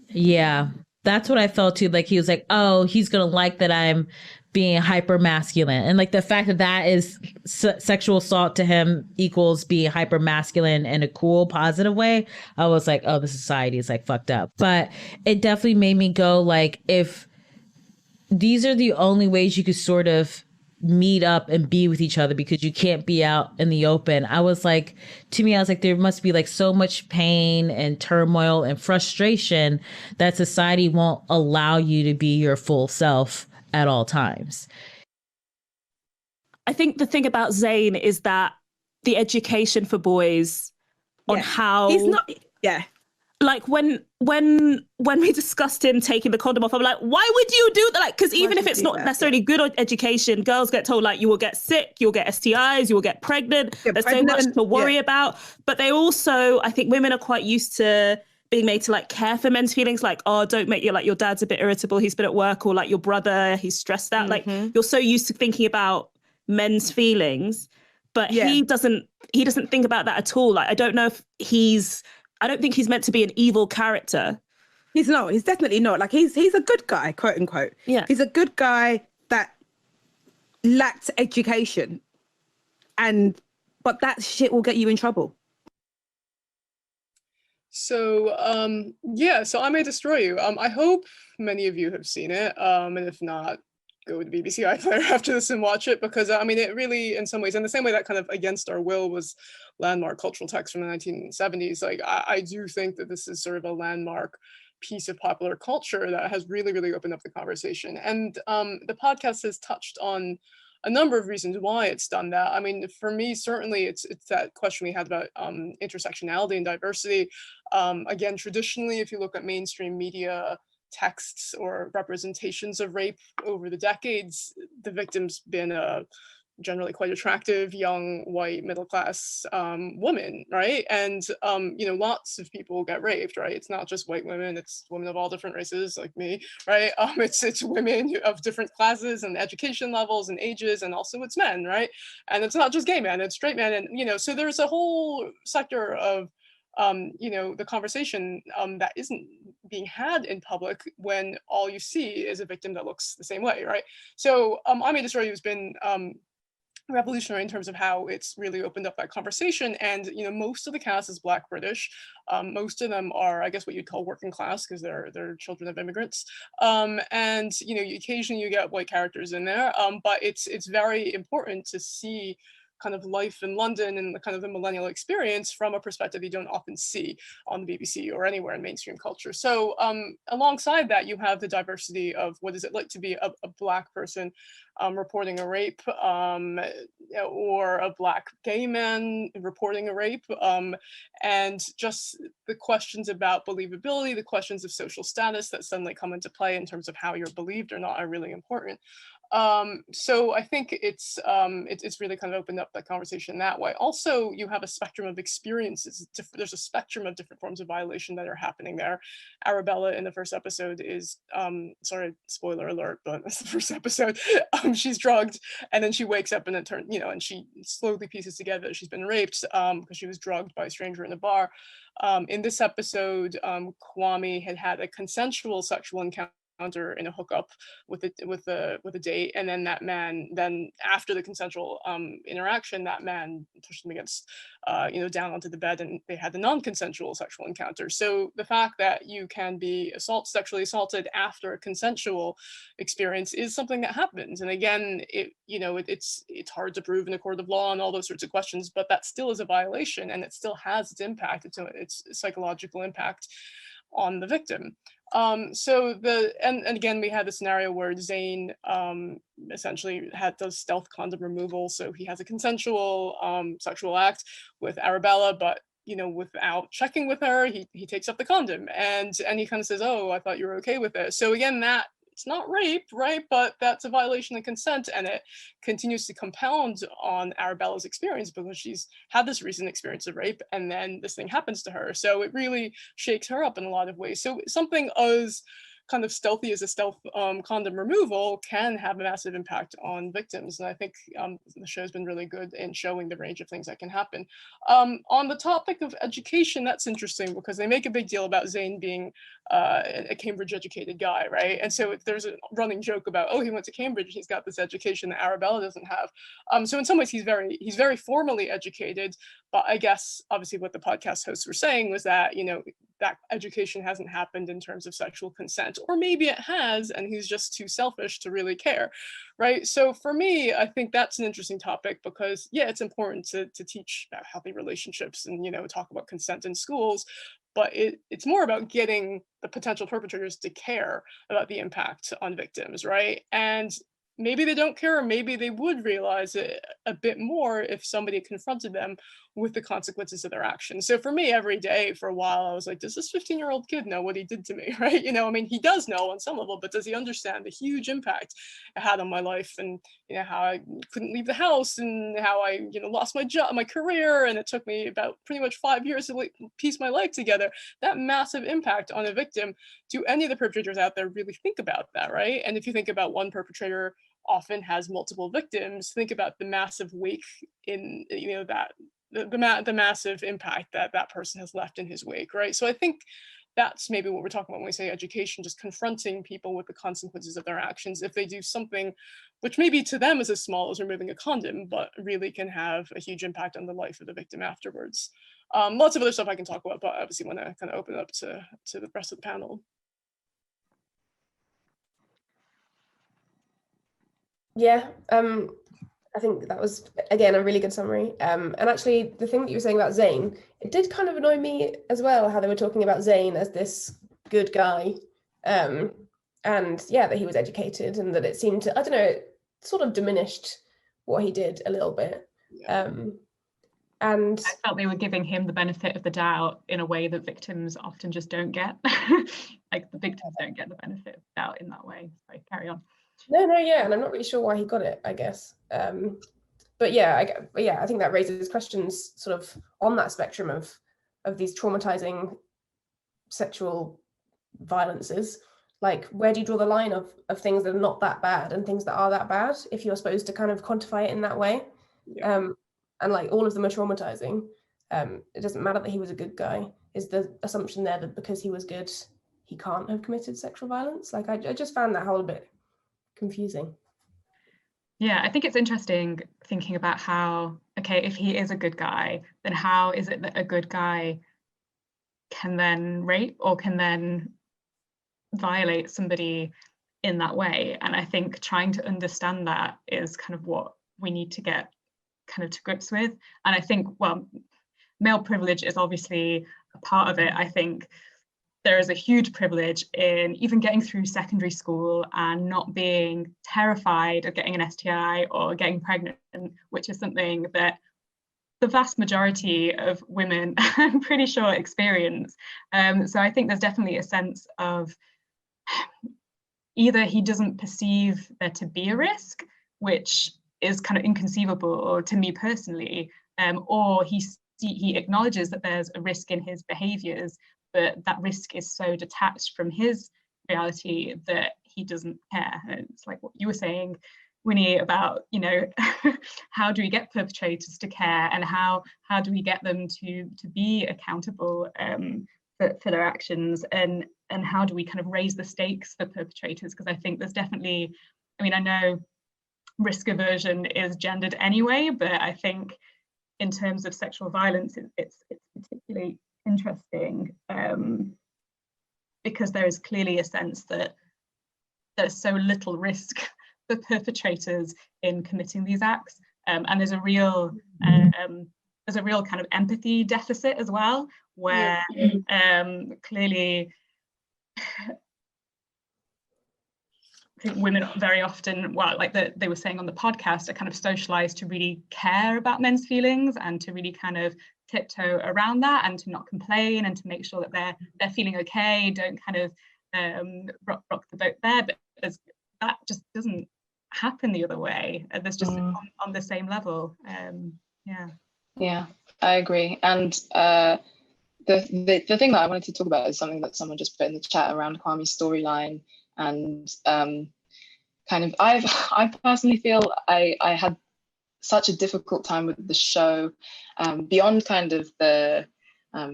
Yeah, that's what I felt too. Like, he was like, oh, he's going to like that I'm being hyper masculine. And like the fact that is sexual assault to him equals being hyper masculine in a cool, positive way. I was like, oh, the society is like fucked up. But it definitely made me go like, if these are the only ways you could sort of meet up and be with each other because you can't be out in the open. I was like, there must be like so much pain and turmoil and frustration that society won't allow you to be your full self at all times. I think the thing about Zayn is that the education for boys on how... He's not... Yeah. like when we discussed him taking the condom off, I'm like, why would you do that? Like, because even if it's not necessarily good education, girls get told like you will get sick, you'll get STIs, you will get pregnant. There's so much to worry about. But they also, I think women are quite used to being made to like care for men's feelings, like, oh, don't make your dad's a bit irritable, he's been at work, or like your brother, he's stressed out. Like you're so used to thinking about men's feelings, but he doesn't think about that at all. Like I don't know if I don't think he's meant to be an evil character. He's not. He's definitely not. Like he's a good guy, quote unquote. Yeah. He's a good guy that lacked education, but that shit will get you in trouble. So so I May Destroy You. I hope many of you have seen it. And if not, go to the BBC iPlayer after this and watch it, because I mean, it really, in some ways, in the same way that kind of Against Our Will was landmark cultural text from the 1970s, like I do think that this is sort of a landmark piece of popular culture that has really, really opened up the conversation. And the podcast has touched on a number of reasons why it's done that. I mean, for me, certainly it's that question we had about intersectionality and diversity. Again, traditionally, if you look at mainstream media texts or representations of rape over the decades, the victim's been a generally quite attractive, young, white, middle-class woman, right? And, lots of people get raped, right? It's not just white women, it's women of all different races, like me, right? It's women of different classes and education levels and ages, and also it's men, right? And it's not just gay men, it's straight men, and, so there's a whole sector of the conversation that isn't being had in public when all you see is a victim that looks the same way, right? So I May Destroy You has been revolutionary in terms of how it's really opened up that conversation. And most of the cast is Black British. Most of them are, I guess, what you'd call working class, because they're children of immigrants. And occasionally you get white characters in there, but it's very important to see kind of life in London and the kind of the millennial experience from a perspective you don't often see on the BBC or anywhere in mainstream culture. So alongside that, you have the diversity of what is it like to be a Black person reporting a rape, or a Black gay man reporting a rape, and just the questions about believability, the questions of social status that suddenly come into play in terms of how you're believed or not are really important. So I think it's really kind of opened up that conversation that way. Also, you have a spectrum of experiences. There's a spectrum of different forms of violation that are happening there. Arabella in the first episode is, sorry, spoiler alert, but it's the first episode. She's drugged, and then she wakes up and it turns, and she slowly pieces together that she's been raped because she was drugged by a stranger in a bar. In this episode, Kwame had a consensual sexual encounter in a hookup with a date, and then that man, after the consensual interaction, that man pushed him against down onto the bed, and they had the non-consensual sexual encounter. So the fact that you can be sexually assaulted after a consensual experience is something that happens. And again, it's hard to prove in a court of law and all those sorts of questions, but that still is a violation, and it still has its impact. It's psychological impact on the victim. And again, we had the scenario where Zayn essentially does stealth condom removal. So he has a consensual sexual act with Arabella, but without checking with her, he takes up the condom, and he kind of says, "Oh, I thought you were okay with it." So again, it's not rape, right? But that's a violation of consent, and it continues to compound on Arabella's experience because she's had this recent experience of rape, and then this thing happens to her. So it really shakes her up in a lot of ways. So something as kind of stealthy as a stealth condom removal can have a massive impact on victims. And I think the show's been really good in showing the range of things that can happen. On the topic of education, that's interesting because they make a big deal about Zayn being a Cambridge educated guy, right? And so there's a running joke about, oh, he went to Cambridge, he's got this education that Arabella doesn't have. So in some ways he's very formally educated, but I guess obviously what the podcast hosts were saying was that, that education hasn't happened in terms of sexual consent, or maybe it has, and he's just too selfish to really care, right? So for me, I think that's an interesting topic because, yeah, it's important to teach about healthy relationships and, talk about consent in schools, but it's more about getting the potential perpetrators to care about the impact on victims, right? And maybe they don't care, or maybe they would realize it a bit more if somebody confronted them with the consequences of their actions. So for me, every day for a while, I was like, does this 15-year-old kid know what he did to me, right? You know, I mean, he does know on some level, but does he understand the huge impact it had on my life, and, you know, how I couldn't leave the house, and how I, you know, lost my job, my career, and it took me about pretty much 5 years to piece my life together. That massive impact on a victim. Do any of the perpetrators out there really think about that, right? And if you think about one perpetrator often has multiple victims, think about the massive wake in, you know, that the massive impact that that person has left in his wake, right? So I think that's maybe what we're talking about when we say education, just confronting people with the consequences of their actions if they do something which maybe to them is as small as removing a condom, but really can have a huge impact on the life of the victim afterwards. Lots of other stuff I can talk about, but I obviously want to kind of open it up to the rest of the panel. Yeah, I think that was, again, a really good summary. And actually, the thing that you were saying about Zayn, it did kind of annoy me as well, how they were talking about Zayn as this good guy. And yeah, that he was educated, and that it seemed to, I don't know, it sort of diminished what he did a little bit. And I felt they were giving him the benefit of the doubt in a way that victims often just don't get. Like the victims don't get the benefit of the doubt in that way. Sorry, carry on. No, yeah, and I'm not really sure why he got it, I guess. But yeah, I think that raises questions sort of on that spectrum of these traumatizing sexual violences. Like, where do you draw the line of things that are not that bad and things that are that bad, if you're supposed to kind of quantify it in that way? Yeah. And like, all of them are traumatizing. It doesn't matter that he was a good guy. Is the assumption there that because he was good, he can't have committed sexual violence? Like, I just found that whole bit confusing. Yeah, I think it's interesting thinking about how, okay, if he is a good guy, then how is it that a good guy can then rape or can then violate somebody in that way? And I think trying to understand that is kind of what we need to get kind of to grips with. And I think, well, male privilege is obviously a part of it. I think there is a huge privilege in even getting through secondary school and not being terrified of getting an STI or getting pregnant, which is something that the vast majority of women, I'm pretty sure, experience. So I think there's definitely a sense of either he doesn't perceive there to be a risk, which is kind of inconceivable to me personally, or he acknowledges that there's a risk in his behaviours, but that risk is so detached from his reality that he doesn't care. And it's like what you were saying, Winnie, about, you know, how do we get perpetrators to care, and how do we get them to be accountable for their actions, and how do we kind of raise the stakes for perpetrators? Because I think there's definitely, I mean, I know risk aversion is gendered anyway, but I think in terms of sexual violence, it's particularly interesting because there is clearly a sense that there's so little risk for perpetrators in committing these acts, and there's a real kind of empathy deficit as well, where clearly I think women very often, well, like they were saying on the podcast, are kind of socialized to really care about men's feelings and to really kind of tiptoe around that and to not complain and to make sure that they're feeling okay, don't kind of rock the boat there. But that just doesn't happen the other way. There's just on the same level. Yeah, I agree. And the thing that I wanted to talk about is something that someone just put in the chat around Kwame's storyline. And kind of I personally feel I had such a difficult time with the show, beyond kind of the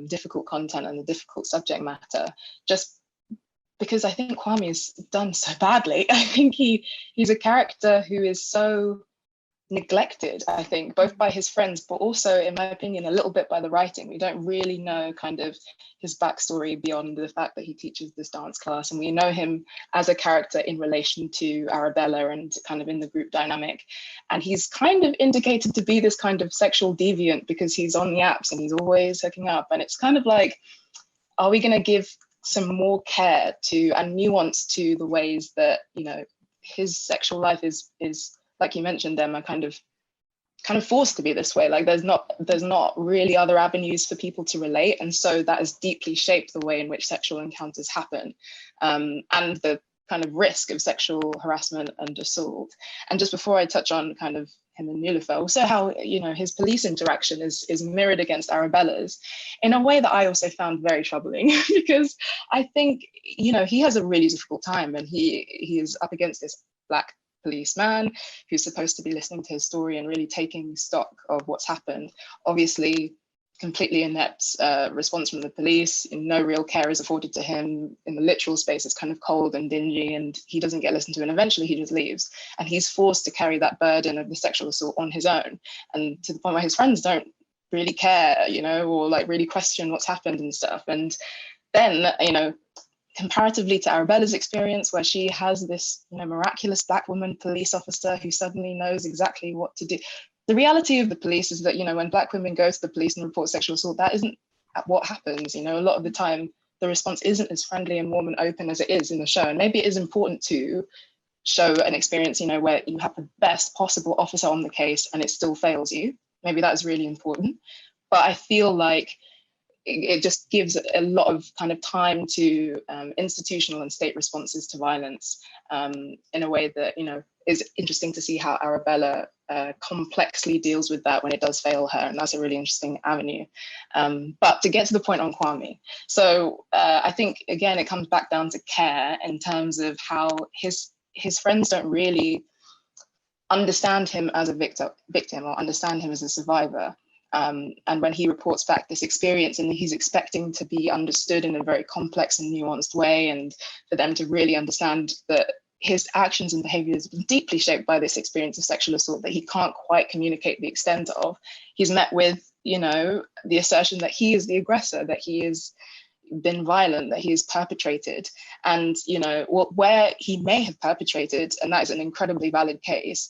difficult content and the difficult subject matter, just because I think Kwame is done so badly. I think he's a character who is so neglected, I think, both by his friends, but also, in my opinion, a little bit by the writing. We don't really know kind of his backstory beyond the fact that he teaches this dance class, and we know him as a character in relation to Arabella and kind of in the group dynamic. And he's kind of indicated to be this kind of sexual deviant because he's on the apps and he's always hooking up. And it's kind of like, are we going to give some more care to and nuance to the ways that, you know, his sexual life is like you mentioned, Emma, kind of forced to be this way. Like there's not really other avenues for people to relate, and so that has deeply shaped the way in which sexual encounters happen, and the kind of risk of sexual harassment and assault. And just before I touch on kind of him and Niloufer, also how, you know, his police interaction is mirrored against Arabella's in a way that I also found very troubling, because I think, you know, he has a really difficult time, and he is up against this Black policeman who's supposed to be listening to his story and really taking stock of what's happened. Obviously, completely inept response from the police. No real care is afforded to him. In the literal space, it's kind of cold and dingy, and he doesn't get listened to, and eventually he just leaves. And he's forced to carry that burden of the sexual assault on his own, and to the point where his friends don't really care, you know, or like really question what's happened and stuff. And then, you know, comparatively to Arabella's experience, where she has this, you know, miraculous Black woman police officer who suddenly knows exactly what to do. The reality of the police is that, you know, when Black women go to the police and report sexual assault, that isn't what happens. You know, a lot of the time, the response isn't as friendly and warm and open as it is in the show. And maybe it is important to show an experience, you know, where you have the best possible officer on the case and it still fails you. Maybe that is really important. But I feel like it just gives a lot of kind of time to institutional and state responses to violence in a way that, you know, is interesting to see how Arabella complexly deals with that when it does fail her. And that's a really interesting avenue. But to get to the point on Kwame, so I think, again, it comes back down to care in terms of how his friends don't really understand him as a victim or understand him as a survivor. And when he reports back this experience, and he's expecting to be understood in a very complex and nuanced way, and for them to really understand that his actions and behaviors have been deeply shaped by this experience of sexual assault that he can't quite communicate the extent of, he's met with, you know, the assertion that he is the aggressor, that he has been violent, that he has perpetrated. And, you know, where he may have perpetrated, and that is an incredibly valid case,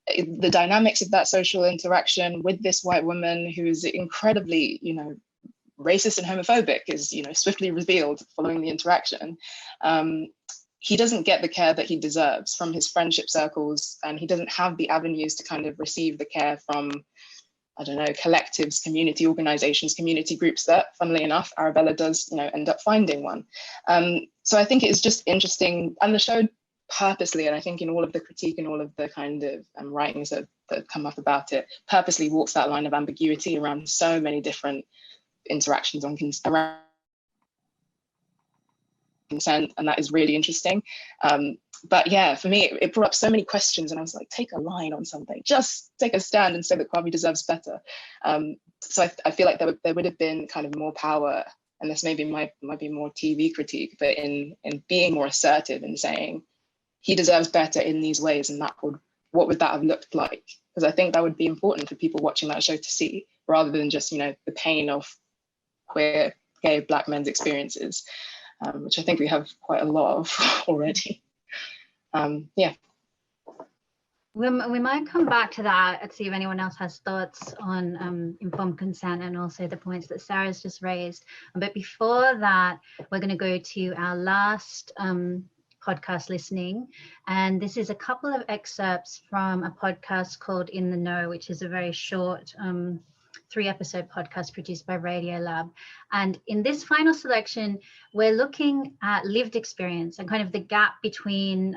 the dynamics of that social interaction with this white woman who is incredibly, you know, racist and homophobic is, you know, swiftly revealed following the interaction. He doesn't get the care that he deserves from his friendship circles, and he doesn't have the avenues to kind of receive the care from, I don't know, collectives, community organizations, community groups that, funnily enough, Arabella does, you know, end up finding one. So I think it's just interesting, and the show purposely, and I think in all of the critique and all of the kind of writings that come up about it, purposely walks that line of ambiguity around so many different interactions around consent, and that is really interesting. But yeah, for me, it brought up so many questions, and I was like, take a line on something, just take a stand and say that Kwame deserves better. So I feel like there would have been kind of more power, and this maybe might be more TV critique, but in being more assertive and saying, he deserves better in these ways, and what would that have looked like? Because I think that would be important for people watching that show to see, rather than just, you know, the pain of queer, gay, Black men's experiences, which I think we have quite a lot of already. Yeah. We might come back to that and see if anyone else has thoughts on informed consent and also the points that Sarah's just raised. But before that, we're going to go to our last podcast listening, and this is a couple of excerpts from a podcast called In the Know, which is a very short 3-episode podcast produced by Radiolab. And in this final selection, we're looking at lived experience and kind of the gap between,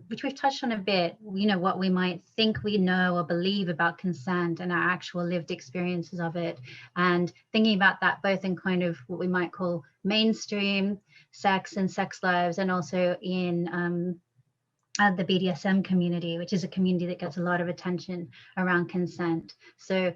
which we've touched on a bit, you know, what we might think we know or believe about consent and our actual lived experiences of it, and thinking about that both in kind of what we might call mainstream sex and sex lives, and also in the BDSM community, which is a community that gets a lot of attention around consent. So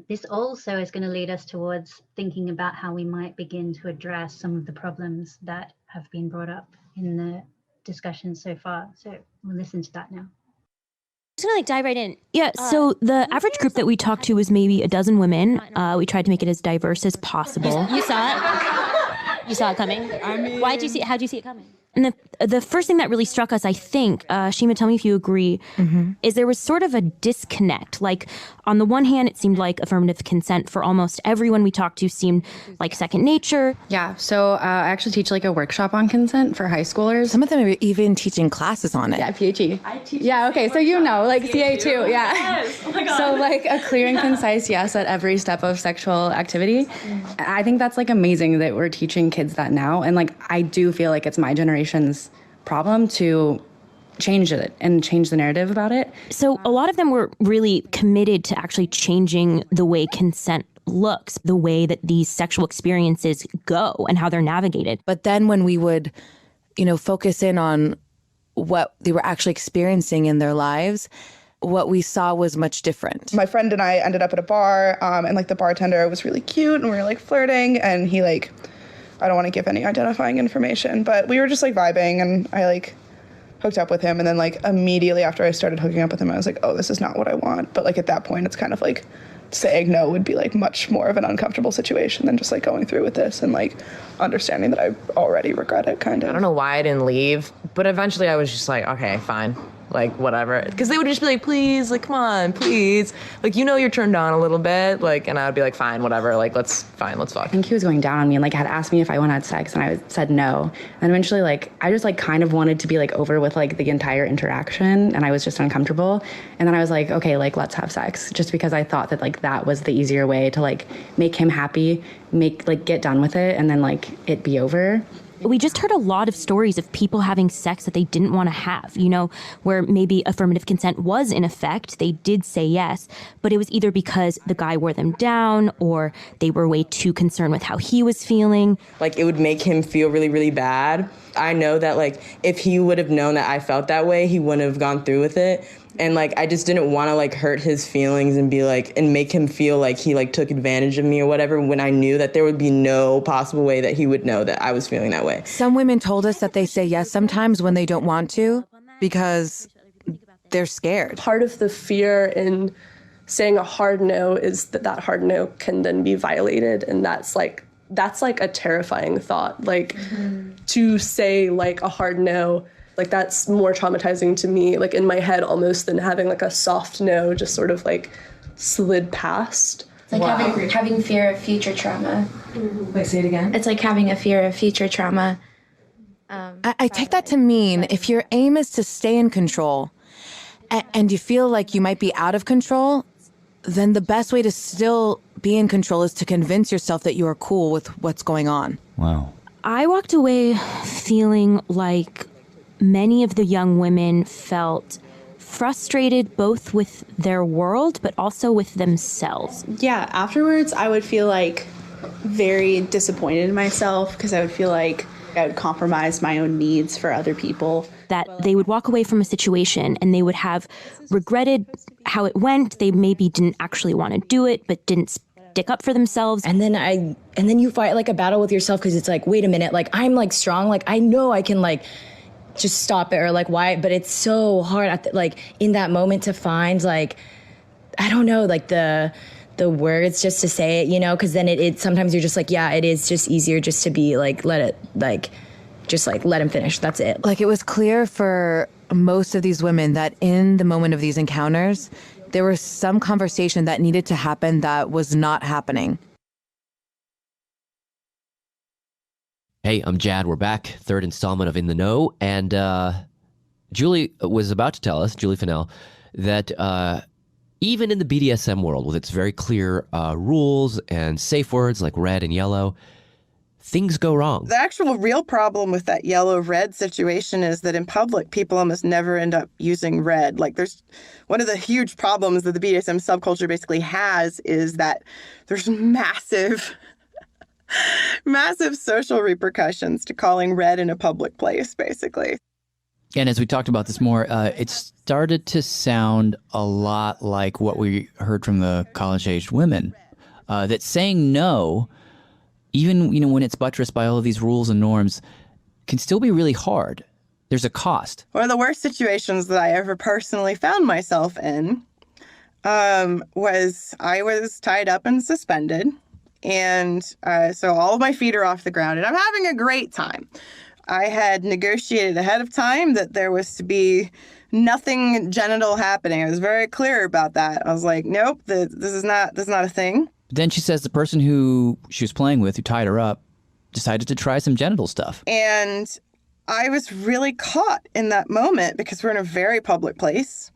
this also is going to lead us towards thinking about how we might begin to address some of the problems that have been brought up in the discussion so far. So we'll listen to that now. Just gonna dive right in. Yeah, so the average group that we talked to was maybe a dozen women. We tried to make it as diverse as possible. You saw it? You saw it coming? I mean, how'd you see it coming? And the first thing that really struck us, I think, Shima, tell me if you agree, is there was sort of a disconnect. Like, on the one hand, it seemed like affirmative consent for almost everyone we talked to seemed like second nature. Yeah, so I actually teach like a workshop on consent for high schoolers. Some of them are even teaching classes on it. Yeah, PhD. Yeah, okay, so you know, like CA2, yeah. Yes. Oh my God. So like a clear and concise yes at every step of sexual activity. I think that's like amazing that we're teaching kids that now. And like, I do feel like it's my generation's problem to change it and change the narrative about it. So a lot of them were really committed to actually changing the way consent looks, the way that these sexual experiences go and how they're navigated. But then when we would, focus in on what they were actually experiencing in their lives, what we saw was much different. My friend and I ended up at a bar, and like the bartender was really cute, and we were like flirting, and he like, I don't want to give any identifying information, but we were just like vibing, and I like hooked up with him, and then like immediately after I started hooking up with him, I was like, oh, this is not what I want. But like at that point, it's kind of like saying no would be like much more of an uncomfortable situation than just like going through with this and like understanding that I already regret it, kind of. I don't know why I didn't leave, but eventually I was just like, okay, fine. Like, whatever. Because they would just be like, please, like, come on, please. Like, you're turned on a little bit. Like, and I would be like, fine, whatever. Like, let's fuck. I think he was going down on me and like had asked me if I wanted to have sex, and I said no. And eventually, like, I just like kind of wanted to be like over with like the entire interaction, and I was just uncomfortable. And then I was like, okay, like, let's have sex. Just because I thought that like that was the easier way to like make him happy, get done with it, and then like it be over. We just heard a lot of stories of people having sex that they didn't want to have, where maybe affirmative consent was in effect. They did say yes, but it was either because the guy wore them down or they were way too concerned with how he was feeling. Like, it would make him feel really, really bad. I know that, like, if he would have known that I felt that way, he wouldn't have gone through with it. And, like, I just didn't want to, like, hurt his feelings and be, like, and make him feel like he, like, took advantage of me or whatever, when I knew that there would be no possible way that he would know that I was feeling that way. Some women told us that they say yes sometimes when they don't want to because they're scared. Part of the fear in saying a hard no is that hard no can then be violated, and that's like a terrifying thought. Like, to say, like, a hard no, like, that's more traumatizing to me, like, in my head almost, than having, like, a soft no just sort of, like, slid past. It's like having fear of future trauma. Wait, say it again? It's like having a fear of future trauma. I take that to mean if your aim is to stay in control and you feel like you might be out of control, then the best way to still be in control is to convince yourself that you are cool with what's going on. Wow. I walked away feeling like many of the young women felt frustrated both with their world but also with themselves. Yeah, afterwards I would feel like very disappointed in myself because I would feel like I would compromise my own needs for other people. That they would walk away from a situation and they would have regretted how it went. They maybe didn't actually want to do it but didn't stick up for themselves. And then you fight like a battle with yourself because it's like, wait a minute, like I'm like strong, like I know I can like just stop it, or like why, but it's so hard like in that moment to find like, I don't know, like the words just to say it, because then it sometimes you're just like, yeah, it is just easier just to be like, let him finish, that's it. Like, it was clear for most of these women that in the moment of these encounters, there was some conversation that needed to happen that was not happening. Hey, I'm Jad. We're back. Third installment of In the Know. And Julie was about to tell us, Julie Fennell, that even in the BDSM world, with its very clear rules and safe words like red and yellow, things go wrong. The actual real problem with that yellow-red situation is that in public, people almost never end up using red. Like, there's one of the huge problems that the BDSM subculture basically has is that there's massive social repercussions to calling red in a public place, basically. And as we talked about this more, it started to sound a lot like what we heard from the college-aged women, that saying no, even when it's buttressed by all of these rules and norms, can still be really hard. There's a cost. One of the worst situations that I ever personally found myself in was I was tied up and suspended. And so all of my feet are off the ground and I'm having a great time. I had negotiated ahead of time that there was to be nothing genital happening. I was very clear about that. I was like, nope, this is not a thing. Then she says the person who she was playing with, who tied her up, decided to try some genital stuff. And I was really caught in that moment because we're in a very public place.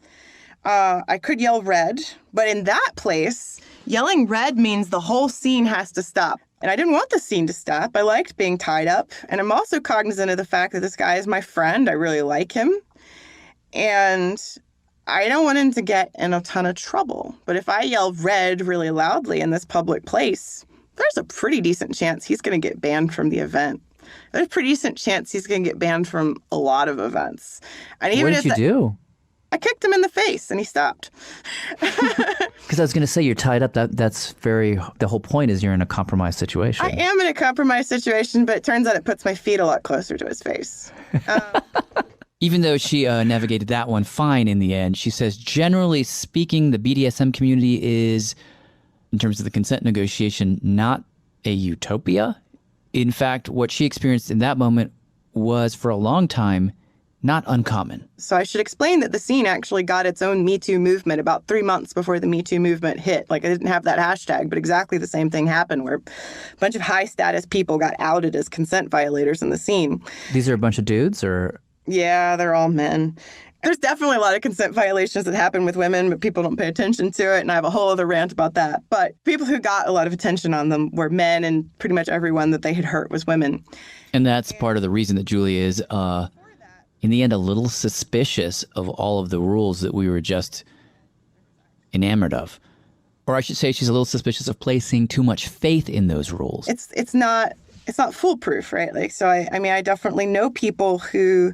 I could yell red, but in that place, yelling red means the whole scene has to stop. And I didn't want the scene to stop. I liked being tied up. And I'm also cognizant of the fact that this guy is my friend. I really like him. And I don't want him to get in a ton of trouble. But if I yell red really loudly in this public place, there's a pretty decent chance he's going to get banned from the event. There's a pretty decent chance he's going to get banned from a lot of events. And even what did you do? I kicked him in the face and he stopped. Because I was going to say, you're tied up. That's the whole point is you're in a compromised situation. I am in a compromised situation, but it turns out it puts my feet a lot closer to his face. Even though she navigated that one fine in the end, she says, generally speaking, the BDSM community is, in terms of the consent negotiation, not a utopia. In fact, what she experienced in that moment was, for a long time, not uncommon. So I should explain that the scene actually got its own Me Too movement about 3 months before the Me Too movement hit. Like, I didn't have that hashtag, but exactly the same thing happened where a bunch of high status people got outed as consent violators in the scene. These are a bunch of dudes, or? Yeah, they're all men. There's definitely a lot of consent violations that happen with women, but people don't pay attention to it. And I have a whole other rant about that. But people who got a lot of attention on them were men, and pretty much everyone that they had hurt was women. And that's part of the reason that Julie is, in the end, a little suspicious of all of the rules that we were just enamored of. Or I should say she's a little suspicious of placing too much faith in those rules. It's not foolproof, right? Like, so I definitely know people who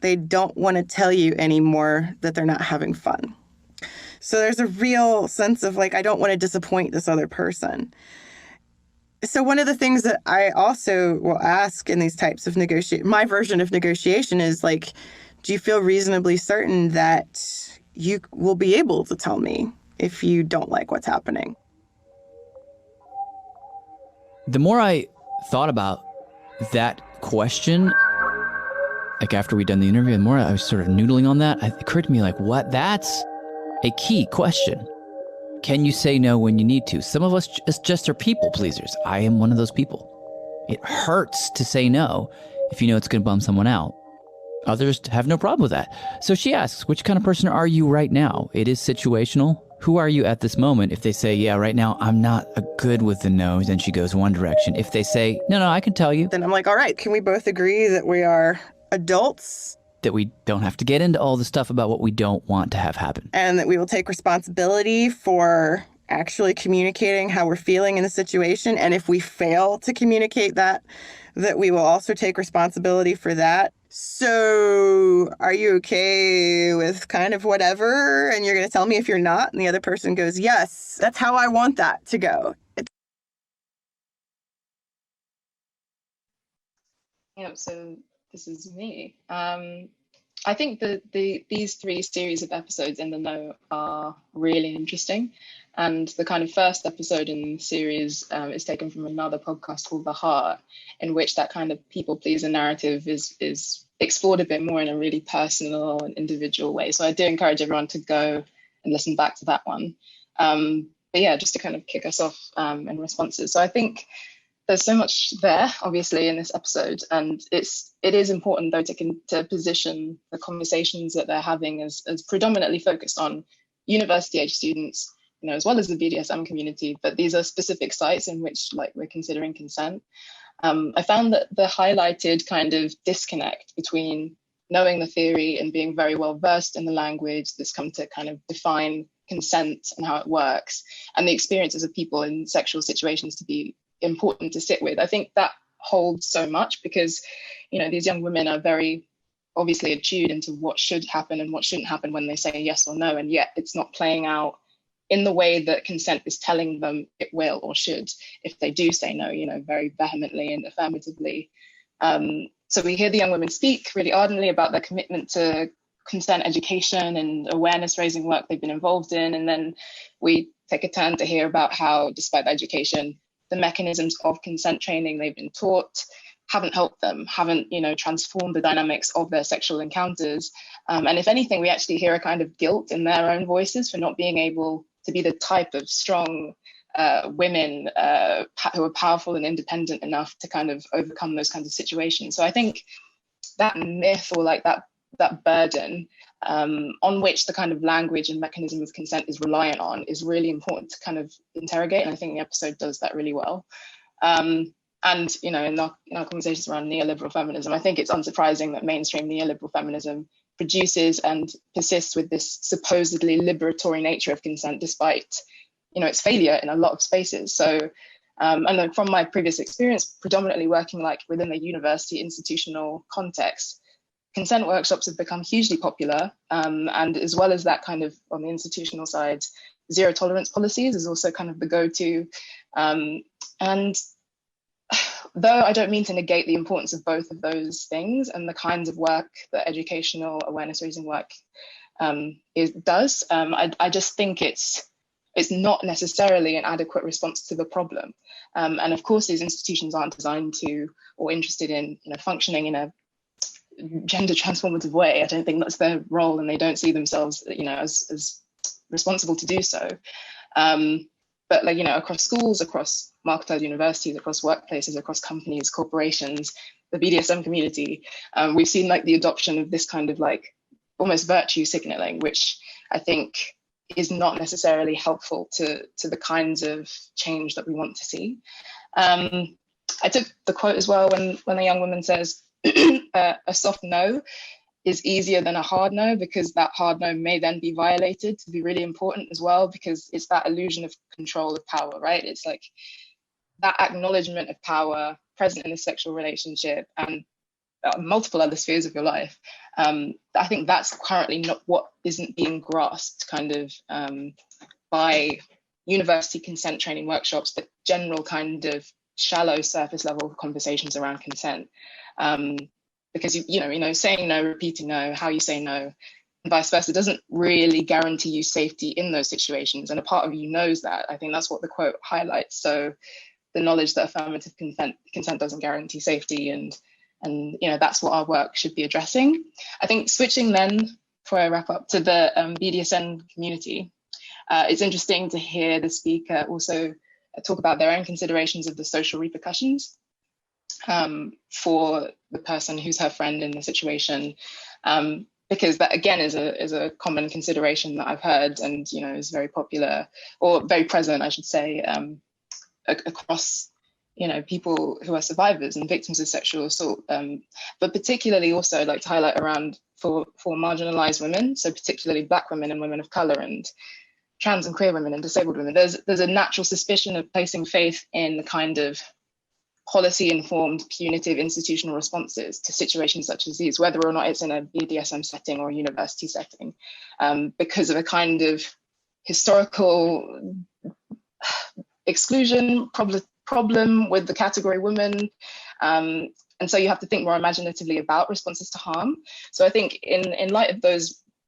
they don't want to tell you anymore that they're not having fun. So there's a real sense of like, I don't want to disappoint this other person. So one of the things that I also will ask in these types of my version of negotiation is like, do you feel reasonably certain that you will be able to tell me if you don't like what's happening? The more I thought about that question, like after we'd done the interview, the more I was sort of noodling on that, it occurred to me like, what? That's a key question. Can you say no when you need to? Some of us just are people pleasers. I am one of those people. It hurts to say no if you know it's going to bum someone out. Others have no problem with that. So she asks, which kind of person are you right now? It is situational. Who are you at this moment? If they say, yeah, right now I'm not good with the no, then she goes one direction. If they say, no, I can tell you. Then I'm like, all right, can we both agree that we are adults? That we don't have to get into all the stuff about what we don't want to have happen. And that we will take responsibility for actually communicating how we're feeling in the situation. And if we fail to communicate that we will also take responsibility for that. So are you okay with kind of whatever? And you're going to tell me if you're not? And the other person goes, yes, that's how I want that to go. Yeah, so this is me. I think these 3 series of episodes in the know are really interesting. And the kind of first episode in the series is taken from another podcast called The Heart, in which that kind of people pleaser narrative is explored a bit more in a really personal and individual way. So I do encourage everyone to go and listen back to that one. But yeah, just to kind of kick us off in responses. So I think there's so much there, obviously, in this episode, and it is important though to position the conversations that they're having as predominantly focused on university age students, as well as the BDSM community. But these are specific sites in which we're considering consent. I found that the highlighted kind of disconnect between knowing the theory and being very well versed in the language that's come to kind of define consent and how it works, and the experiences of people in sexual situations to be important to sit with. I think that holds so much because, these young women are very obviously attuned into what should happen and what shouldn't happen when they say yes or no, and yet it's not playing out in the way that consent is telling them it will or should if they do say no, very vehemently and affirmatively. So we hear the young women speak really ardently about their commitment to consent education and awareness raising work they've been involved in, and then we take a turn to hear about how, despite the education, the mechanisms of consent training they've been taught haven't helped them, haven't, transformed the dynamics of their sexual encounters. And if anything, we actually hear a kind of guilt in their own voices for not being able to be the type of strong women who are powerful and independent enough to kind of overcome those kinds of situations. So I think that myth, or like that burden on which the kind of language and mechanism of consent is reliant on, is really important to kind of interrogate. And I think the episode does that really well. And, in our conversations around neoliberal feminism, I think it's unsurprising that mainstream neoliberal feminism produces and persists with this supposedly liberatory nature of consent, despite, its failure in a lot of spaces. So, and from my previous experience, predominantly working like within the university institutional context, consent workshops have become hugely popular. And as well as that, kind of on the institutional side, zero tolerance policies is also kind of the go-to. And though I don't mean to negate the importance of both of those things and the kinds of work that educational awareness raising work does, I just think it's not necessarily an adequate response to the problem. And of course, these institutions aren't designed to or interested in functioning in a gender transformative way. I don't think that's their role, and they don't see themselves as responsible to do so. But across schools, across marketized universities, across workplaces, across companies, corporations, the BDSM community, we've seen like the adoption of this kind of like almost virtue signaling, which I think is not necessarily helpful to the kinds of change that we want to see. I took the quote as well when a young woman says, a soft no is easier than a hard no, because that hard no may then be violated, to be really important as well, because it's that illusion of control of power, right? It's like that acknowledgement of power present in a sexual relationship and multiple other spheres of your life. I think that's currently not what isn't being grasped kind of by university consent training workshops, but general kind of shallow surface level conversations around consent. Because saying no, repeating no, how you say no, and vice versa, doesn't really guarantee you safety in those situations. And a part of you knows that. I think that's what the quote highlights. So the knowledge that affirmative consent doesn't guarantee safety, and that's what our work should be addressing. I think switching then, before I wrap up, to the BDSM community, it's interesting to hear the speaker also talk about their own considerations of the social repercussions for the person who's her friend in the situation, because that again is a common consideration that I've heard, and is very popular, or very present, I should say, across people who are survivors and victims of sexual assault, but particularly also like to highlight around for marginalized women, so particularly Black women and women of color and trans and queer women and disabled women. There's a natural suspicion of placing faith in the kind of policy-informed punitive institutional responses to situations such as these, whether or not it's in a BDSM setting or a university setting, because of a kind of historical exclusion problem with the category woman. And so you have to think more imaginatively about responses to harm. So I think in light of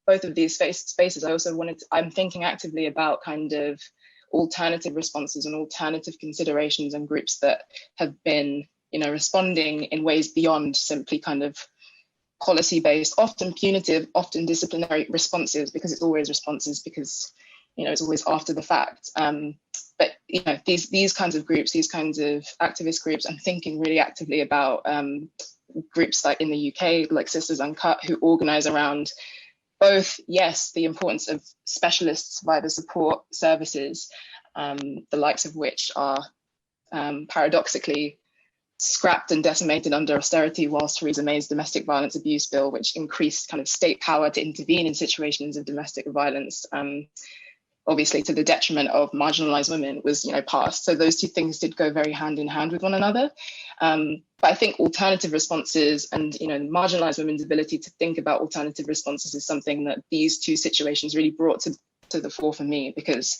both of these spaces, I'm thinking actively about kind of alternative responses and alternative considerations and groups that have been, responding in ways beyond simply kind of policy-based, often punitive, often disciplinary responses, because it's always responses, because, it's always after the fact. But, these kinds of groups, these kinds of activist groups, I'm thinking really actively about groups like in the UK, like Sisters Uncut, who organize around both, yes, the importance of specialist survivor support services, the likes of which are paradoxically scrapped and decimated under austerity, whilst Theresa May's domestic violence abuse bill, which increased kind of state power to intervene in situations of domestic violence, obviously to the detriment of marginalized women, was passed. So those two things did go very hand in hand with one another. But I think alternative responses and marginalized women's ability to think about alternative responses is something that these two situations really brought to the fore for me, because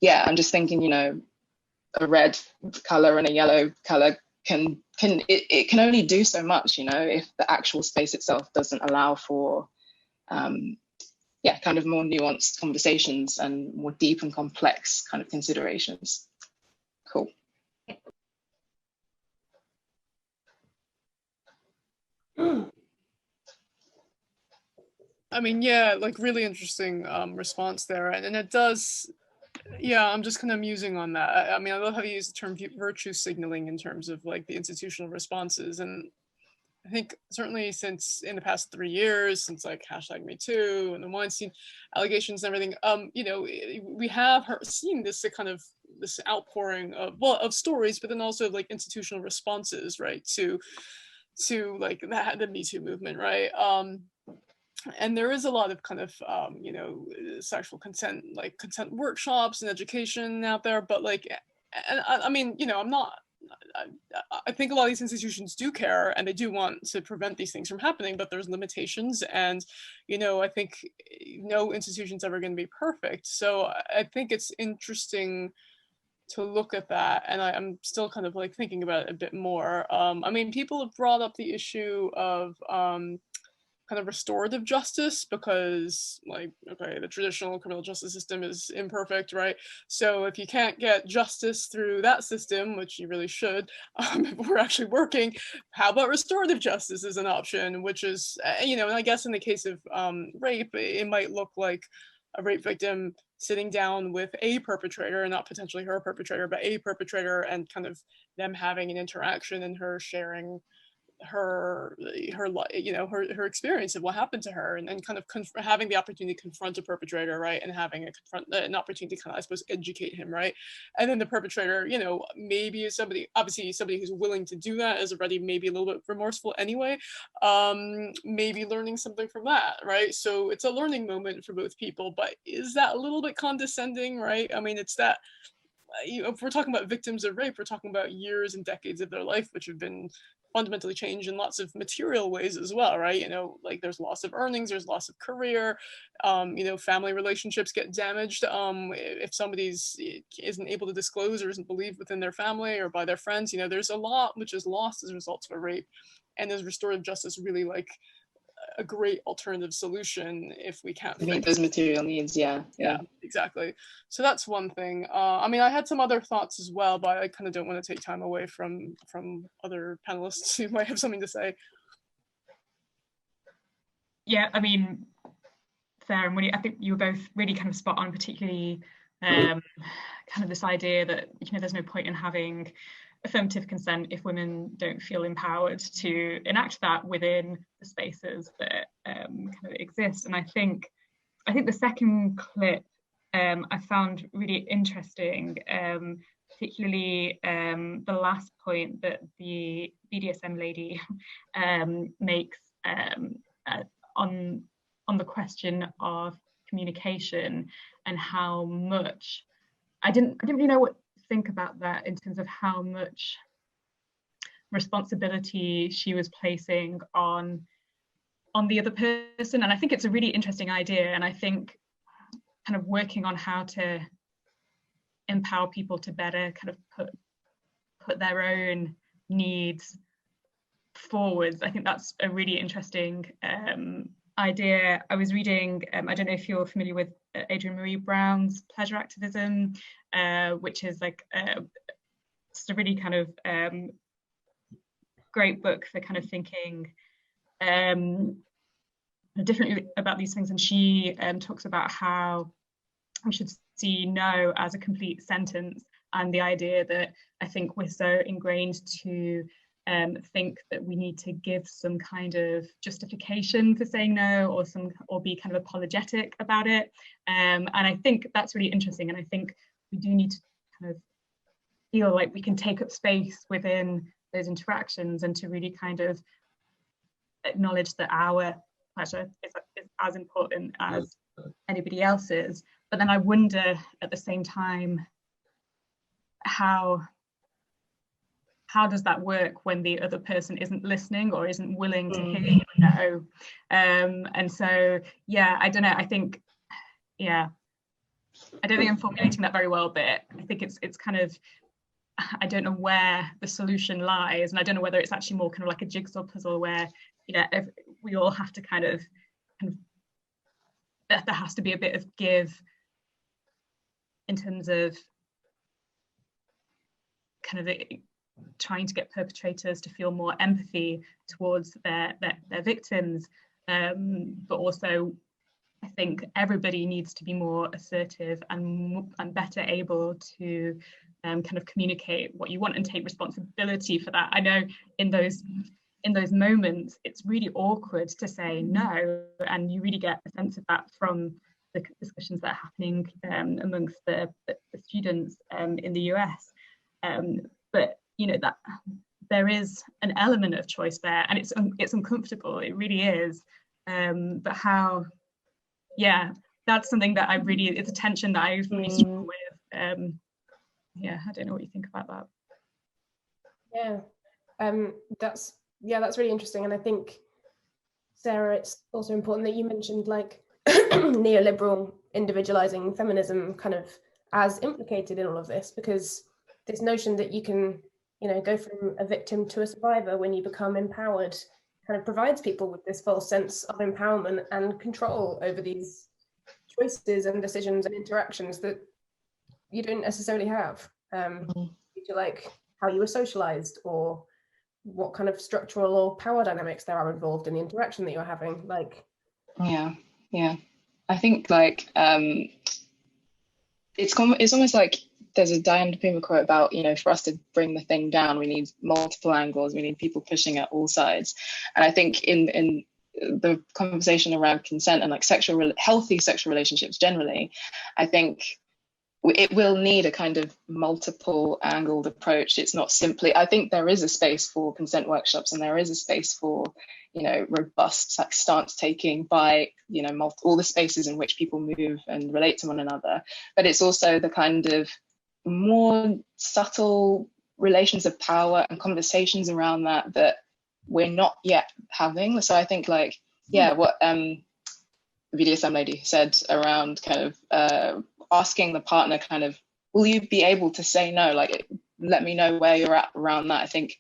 I'm just thinking, a red color and a yellow color can only do so much, if the actual space itself doesn't allow for kind of more nuanced conversations and more deep and complex kind of considerations. Cool. I mean, yeah, like really interesting response there, and it does. Yeah, I'm just kind of musing on that. I mean, I love how you use the term virtue signaling in terms of like the institutional responses, and I think certainly since in the past 3 years, since like #MeToo and the Weinstein allegations and everything, you know, we have seen this kind of this outpouring of stories, but then also like institutional responses, right, to like the Me Too movement, right? And there is a lot of kind of you know, sexual consent, like consent workshops and education out there, but like, and I mean, you know, I think a lot of these institutions do care and they do want to prevent these things from happening, but there's limitations, and you know, I think no institution's ever going to be perfect. So I think it's interesting to look at that, and I'm still kind of like thinking about it a bit more. I mean, people have brought up the issue of kind of restorative justice, because like, okay, the traditional criminal justice system is imperfect, right? So if you can't get justice through that system, which you really should, if we're actually working, how about restorative justice as an option, which is, you know, and I guess in the case of rape, it might look like a rape victim sitting down with a perpetrator, not potentially her perpetrator, but a perpetrator, and kind of them having an interaction and her sharing her you know, her experience of what happened to her, and kind of having the opportunity to confront a perpetrator, right, and having an opportunity to kind of, I suppose, educate him, right, and then the perpetrator, you know, maybe is somebody who's willing to do that, is already maybe a little bit remorseful anyway, maybe learning something from that, right? So it's a learning moment for both people, but is that a little bit condescending, right? I mean, it's that, you know, if we're talking about victims of rape, we're talking about years and decades of their life which have been fundamentally changed in lots of material ways as well, right? You know, like there's loss of earnings, there's loss of career, you know, family relationships get damaged if somebody's isn't able to disclose or isn't believed within their family or by their friends. You know, there's a lot which is lost as a result of a rape, and is restorative justice really like a great alternative solution if we can't meet those material needs? Yeah, exactly. So that's one thing. I mean, I had some other thoughts as well, but I kind of don't want to take time away from other panelists who might have something to say. Yeah, I mean, fair, and I think you were both really kind of spot on, particularly kind of this idea that, you know, there's no point in having affirmative consent if women don't feel empowered to enact that within the spaces that kind of exist. And I think the second clip I found really interesting, particularly the last point that the BDSM lady makes on the question of communication, and how much I didn't really know what to think about that in terms of how much responsibility she was placing on the other person. And I think it's a really interesting idea, and I think kind of working on how to empower people to better kind of put their own needs forwards. I think that's a really interesting idea. I was reading, I don't know if you're familiar with Adrienne Marie Brown's Pleasure Activism, which is like it's a really kind of great book for kind of thinking differently about these things. And she talks about how we should see no as a complete sentence, and the idea that I think we're so ingrained to think that we need to give some kind of justification for saying no, or be kind of apologetic about it. And I think that's really interesting. And I think we do need to kind of feel like we can take up space within those interactions, and to really kind of acknowledge that our pleasure is as important as anybody else's. But then I wonder at the same time, how does that work when the other person isn't listening or isn't willing to hear you no? And so, yeah, I don't know. I think, yeah, I don't think I'm formulating that very well, but I think it's kind of, I don't know where the solution lies, and I don't know whether it's actually more kind of like a jigsaw puzzle where, you know, we all have to kind of there has to be a bit of give in terms of kind of trying to get perpetrators to feel more empathy towards their victims, but also I think everybody needs to be more assertive and better able to kind of communicate what you want and take responsibility for that. I know in those moments it's really awkward to say no, and you really get a sense of that from the discussions that are happening amongst the students in the US. But you know that there is an element of choice there, and it's uncomfortable. It really is. But how? Yeah, that's something that it's a tension that I really struggle with. Yeah, I don't know what you think about that. Yeah, that's really interesting, and I think, Sarah, it's also important that you mentioned like neoliberal individualizing feminism kind of as implicated in all of this, because this notion that you can, you know, go from a victim to a survivor when you become empowered kind of provides people with this false sense of empowerment and control over these choices and decisions and interactions that you don't necessarily have due to like how you were socialized or what kind of structural or power dynamics there are involved in the interaction that you're having. Like, yeah, I think like it's almost like there's a Diane de Puma quote about, you know, for us to bring the thing down, we need multiple angles, we need people pushing at all sides. And I think in the conversation around consent and like healthy sexual relationships generally, I think it will need a kind of multiple angled approach. It's not simply, I think there is a space for consent workshops, and there is a space for, you know, robust like stance taking by, you know, all the spaces in which people move and relate to one another. But it's also the kind of more subtle relations of power and conversations around that we're not yet having. So I think like, yeah, what the BDSM lady said around kind of asking the partner kind of, will you be able to say no? Like, let me know where you're at around that. I think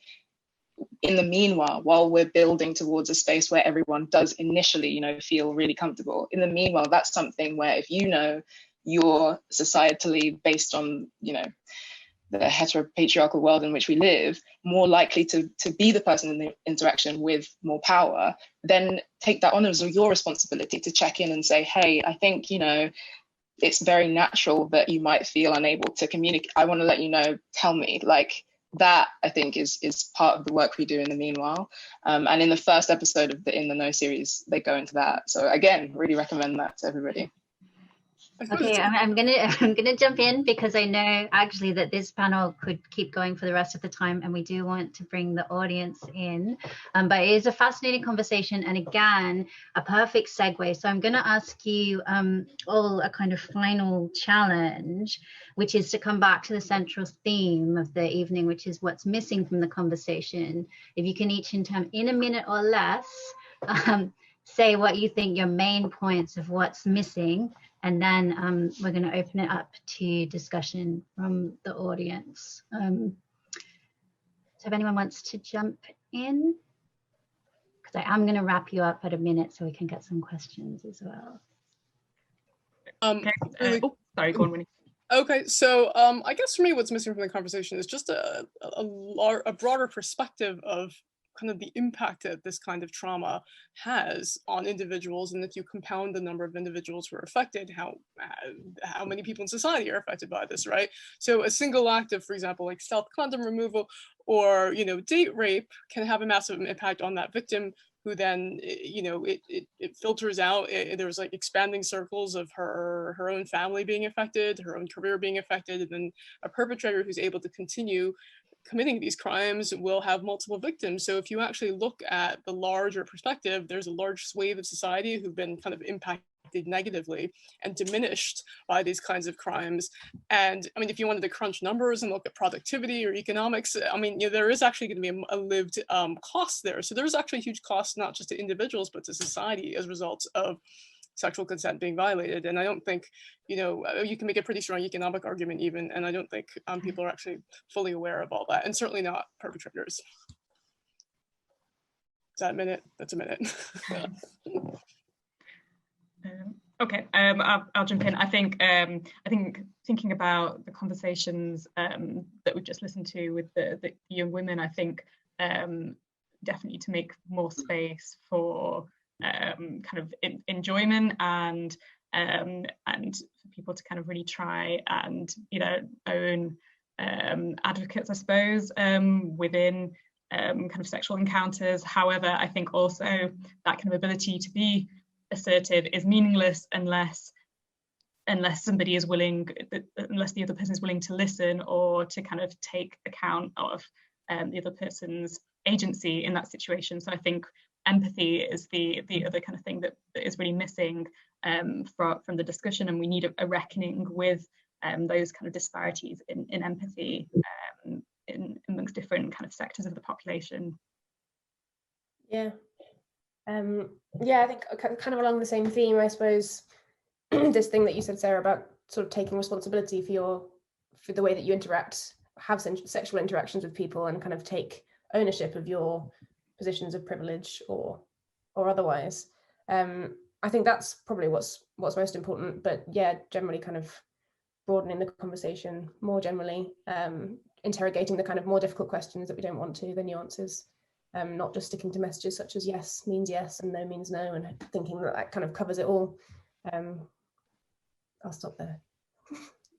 in the meanwhile, while we're building towards a space where everyone does initially, you know, feel really comfortable, in the meanwhile, that's something where if you know you're societally based on, you know, the heteropatriarchal world in which we live, more likely to be the person in the interaction with more power, then take that on as your responsibility to check in and say, hey, I think, you know, it's very natural that you might feel unable to communicate. I want to let you know, tell me. Like that, I think is part of the work we do in the meanwhile. And in the first episode of the In the Know series, they go into that. So again, really recommend that to everybody. Okay, I'm gonna jump in because I know actually that this panel could keep going for the rest of the time, and we do want to bring the audience in. But it is a fascinating conversation, and again, a perfect segue. So I'm gonna ask you all a kind of final challenge, which is to come back to the central theme of the evening, which is what's missing from the conversation. If you can each in a minute or less, say what you think your main points of what's missing. And then we're going to open it up to discussion from the audience. So if anyone wants to jump in, because I am going to wrap you up at a minute so we can get some questions as well. Sorry, go on, Winnie. Okay, so I guess for me, what's missing from the conversation is just a broader perspective of kind of the impact that this kind of trauma has on individuals, and if you compound the number of individuals who are affected, how many people in society are affected by this, right? So a single act of, for example, like stealth condom removal or, you know, date rape can have a massive impact on that victim, who then, you know, it filters out. There's like expanding circles of her own family being affected, her own career being affected, and then a perpetrator who's able to continue committing these crimes will have multiple victims. So if you actually look at the larger perspective, there's a large swathe of society who've been kind of impacted negatively and diminished by these kinds of crimes. And I mean, if you wanted to crunch numbers and look at productivity or economics, I mean, you know, there is actually going to be a lived cost there. So there's actually a huge cost, not just to individuals, but to society as a result of sexual consent being violated. And I don't think, you know, you can make a pretty strong economic argument even, and I don't think people are actually fully aware of all that, and certainly not perpetrators. Is that a minute? That's a minute. Okay, I'll jump in. I think thinking about the conversations that we've just listened to with the young women, I think definitely to make more space for kind of enjoyment and for people to kind of really try and, you know, own advocates, I suppose, within kind of sexual encounters. However, I think also that kind of ability to be assertive is meaningless unless somebody is willing, unless the other person is willing to listen or to kind of take account of the other person's agency in that situation. So I think empathy is the other kind of thing that is really missing from the discussion, and we need a reckoning with those kind of disparities in empathy amongst different kind of sectors of the population. Yeah. I think kind of along the same theme, I suppose, this thing that you said, Sarah, about sort of taking responsibility for the way that you have sexual interactions with people, and kind of take ownership of your positions of privilege or otherwise. I think that's probably what's most important. But yeah, generally kind of broadening the conversation more generally, interrogating the kind of more difficult questions that we don't want to, the nuances, not just sticking to messages such as yes means yes and no means no, and thinking that kind of covers it all. I'll stop there.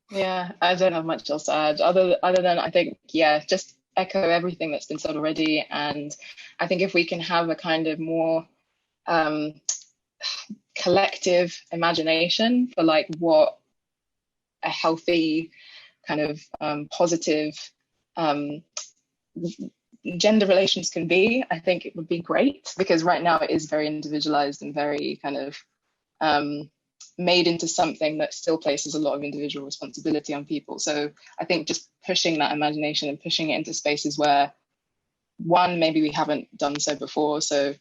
Yeah, I don't have much else to add other than I think, yeah, just echo everything that's been said already. And I think if we can have a kind of more collective imagination for like what a healthy kind of positive gender relations can be, I think it would be great, because right now it is very individualized and very kind of made into something that still places a lot of individual responsibility on people. So I think just pushing that imagination and pushing it into spaces where, one, maybe we haven't done so before, so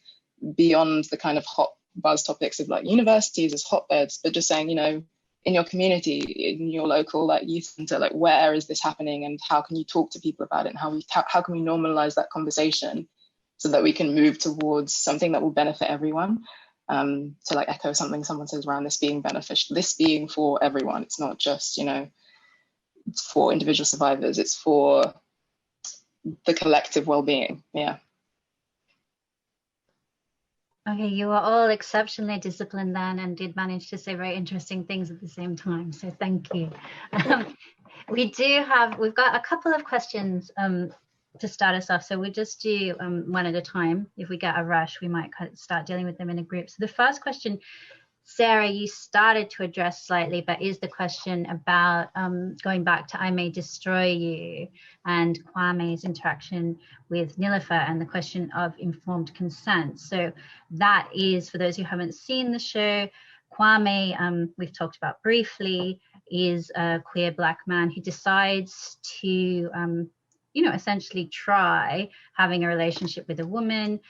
beyond the kind of hot buzz topics of like universities as hotbeds, but just saying, you know, in your community, in your local like youth center, like where is this happening and how can you talk to people about it, and how can we normalize that conversation so that we can move towards something that will benefit everyone. To like echo something someone says around this being beneficial, this being for everyone. It's not just, you know, for individual survivors, it's for the collective well-being. Yeah. Okay, you were all exceptionally disciplined then and did manage to say very interesting things at the same time, so thank you. We've got a couple of questions to start us off, so we'll just do one at a time. If we get a rush, we might start dealing with them in a group. So the first question, Sarah, you started to address slightly, but is the question about going back to I May Destroy You and Kwame's interaction with Niloufer and the question of informed consent. So that is, for those who haven't seen the show, Kwame, we've talked about briefly, is a queer Black man who decides to essentially try having a relationship with a woman.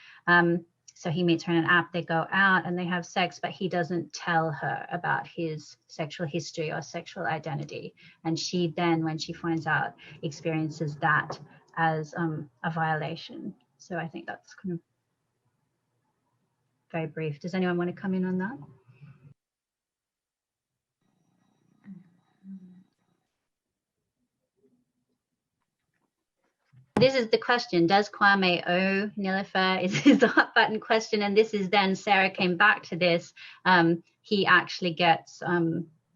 So he meets her in an app, they go out and they have sex, but he doesn't tell her about his sexual history or sexual identity. And she then, when she finds out, experiences that as a violation. So I think that's kind of very brief. Does anyone want to come in on that? This is the question, does Kwame owe Niloufer? Is the hot button question. And this is then, Sarah came back to this, he actually gets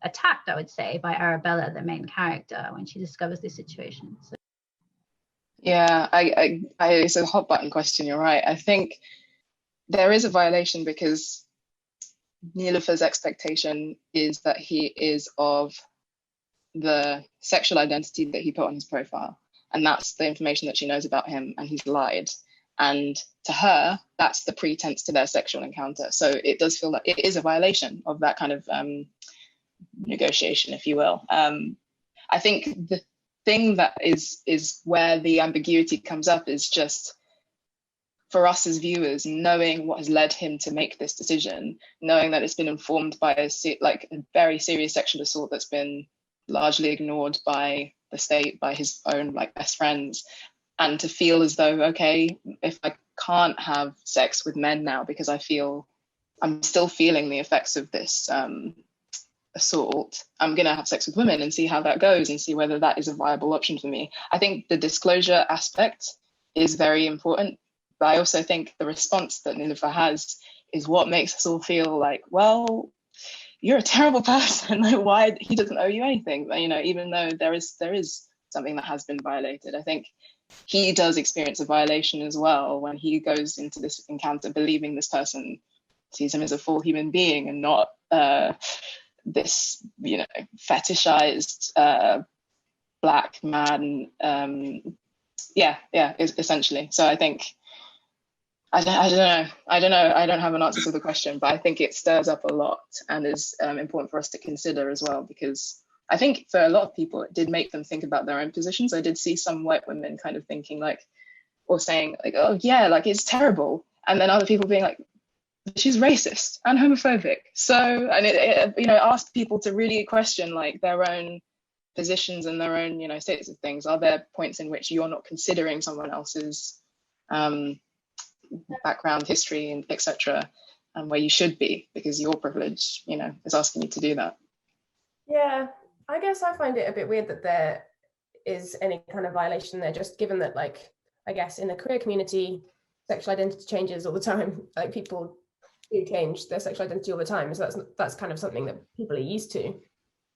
attacked, I would say, by Arabella, the main character, when she discovers this situation. So. Yeah, it's a hot button question, you're right. I think there is a violation because Niloufer's expectation is that he is of the sexual identity that he put on his profile. And that's the information that she knows about him, and he's lied. And to her, that's the pretense to their sexual encounter. So it does feel like it is a violation of that kind of negotiation, if you will. I think the thing that is where the ambiguity comes up is just for us as viewers, knowing what has led him to make this decision, knowing that it's been informed by a very serious sexual assault that's been largely ignored by the state, by his own best friends, and to feel as though, okay, if I can't have sex with men now because I feel I'm still feeling the effects of this assault, I'm going to have sex with women and see how that goes and see whether that is a viable option for me. I think the disclosure aspect is very important, but I also think the response that Niloufer has is what makes us all feel like, well, you're a terrible person. Like, why? He doesn't owe you anything. But, you know, even though there is something that has been violated, I think he does experience a violation as well when he goes into this encounter believing this person sees him as a full human being and not this, you know, fetishized black man. Essentially. So I think I don't know. I don't have an answer to the question, but I think it stirs up a lot and is important for us to consider as well, because I think for a lot of people, it did make them think about their own positions. I did see some white women kind of thinking like, or saying like, oh yeah, like it's terrible. And then other people being like, she's racist and homophobic. So, and it you know, asked people to really question like their own positions and their own, you know, states of things. Are there points in which you're not considering someone else's background, history, and etc., and where you should be because your privilege, you know, is asking you to do that? Yeah, I guess I find it a bit weird that there is any kind of violation there, just given that, like, I guess in the queer community, sexual identity changes all the time. Like, people do change their sexual identity all the time, so that's kind of something that people are used to.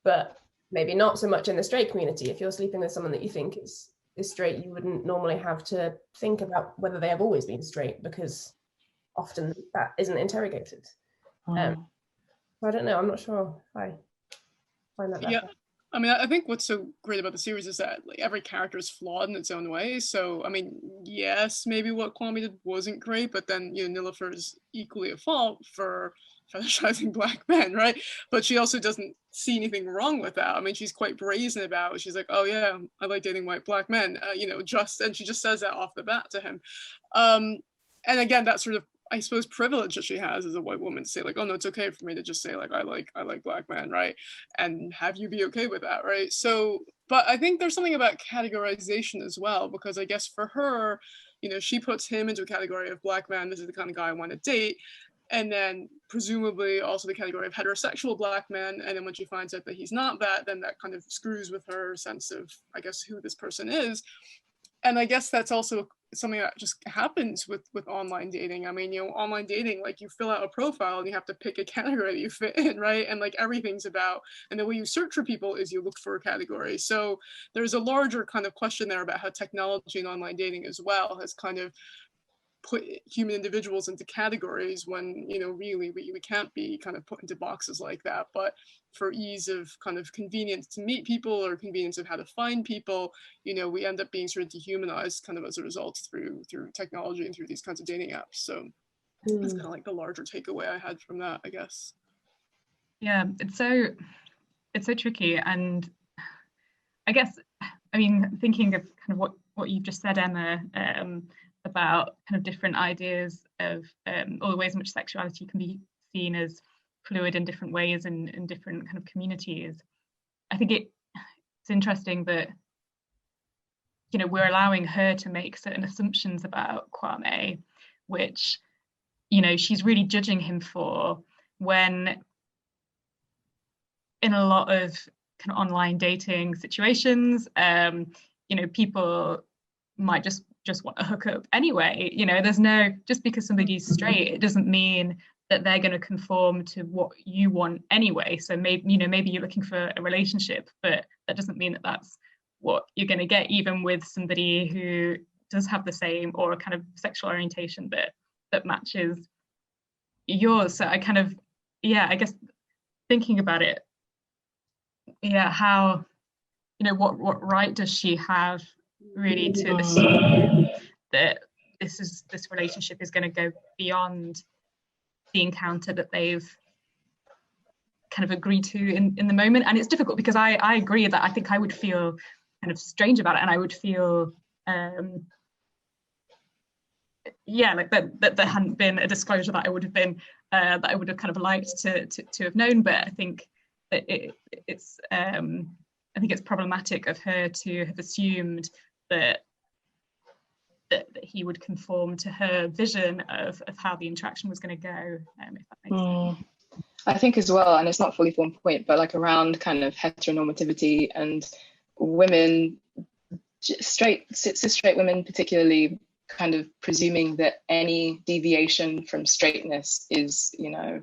But maybe not so much in the straight community. If you're sleeping with someone that you think is straight, you wouldn't normally have to think about whether they have always been straight, because often that isn't interrogated. So I don't know, I'm not sure if I find that. Yeah, I mean, I think what's so great about the series is that like every character is flawed in its own way. So I mean, yes, maybe what Kwame did wasn't great, but then, you know, Niloufer is equally at fault for fetishizing black men, right? But she also doesn't see anything wrong with that. I mean, she's quite brazen about it. She's like, oh yeah, I like dating white black men, you know, and she just says that off the bat to him. And again, that sort of, I suppose, privilege that she has as a white woman to say like, oh no, it's okay for me to just say like, I like black men, right? And have you be okay with that, right? So, but I think there's something about categorization as well, because I guess for her, you know, she puts him into a category of black man, this is the kind of guy I want to date. And then presumably also the category of heterosexual black man. And then when she finds out that he's not that, then that kind of screws with her sense of, I guess, who this person is. And I guess that's also something that just happens with online dating. I mean, you know, online dating, like you fill out a profile and you have to pick a category that you fit in, right? And like everything's about, and the way you search for people is you look for a category. So there's a larger kind of question there about how technology and online dating as well has kind of put human individuals into categories when, you know, really we can't be kind of put into boxes like that. But for ease of kind of convenience to meet people or convenience of how to find people, you know, we end up being sort of dehumanized kind of as a result through technology and through these kinds of dating apps. So that's kind of like the larger takeaway I had from that, I guess. Yeah, it's so tricky. And I guess, I mean, thinking of kind of what you've just said, Emma, about kind of different ideas of all the ways in which sexuality can be seen as fluid in different ways in different kind of communities. I think it's interesting that, you know, we're allowing her to make certain assumptions about Kwame, which, you know, she's really judging him for, when in a lot of kind of online dating situations, you know, people might just want to hook up anyway. You know, there's no, just because somebody's straight, it doesn't mean that they're going to conform to what you want anyway. So maybe, you know, maybe you're looking for a relationship, but that doesn't mean that that's what you're going to get, even with somebody who does have the same or a kind of sexual orientation that matches yours. So I kind of, yeah, I guess thinking about it, yeah, how, you know, what right does she have really to assume that this relationship is going to go beyond the encounter that they've kind of agreed to in the moment? And it's difficult because I agree that I think I would feel kind of strange about it, and I would feel yeah, like that there hadn't been a disclosure that I would have been that I would have kind of liked to have known. But I think that it's I think it's problematic of her to have assumed that he would conform to her vision of how the interaction was going to go, if that makes sense. I think as well, and it's not fully formed point, but like around kind of heteronormativity and women, straight women particularly, kind of presuming that any deviation from straightness is, you know,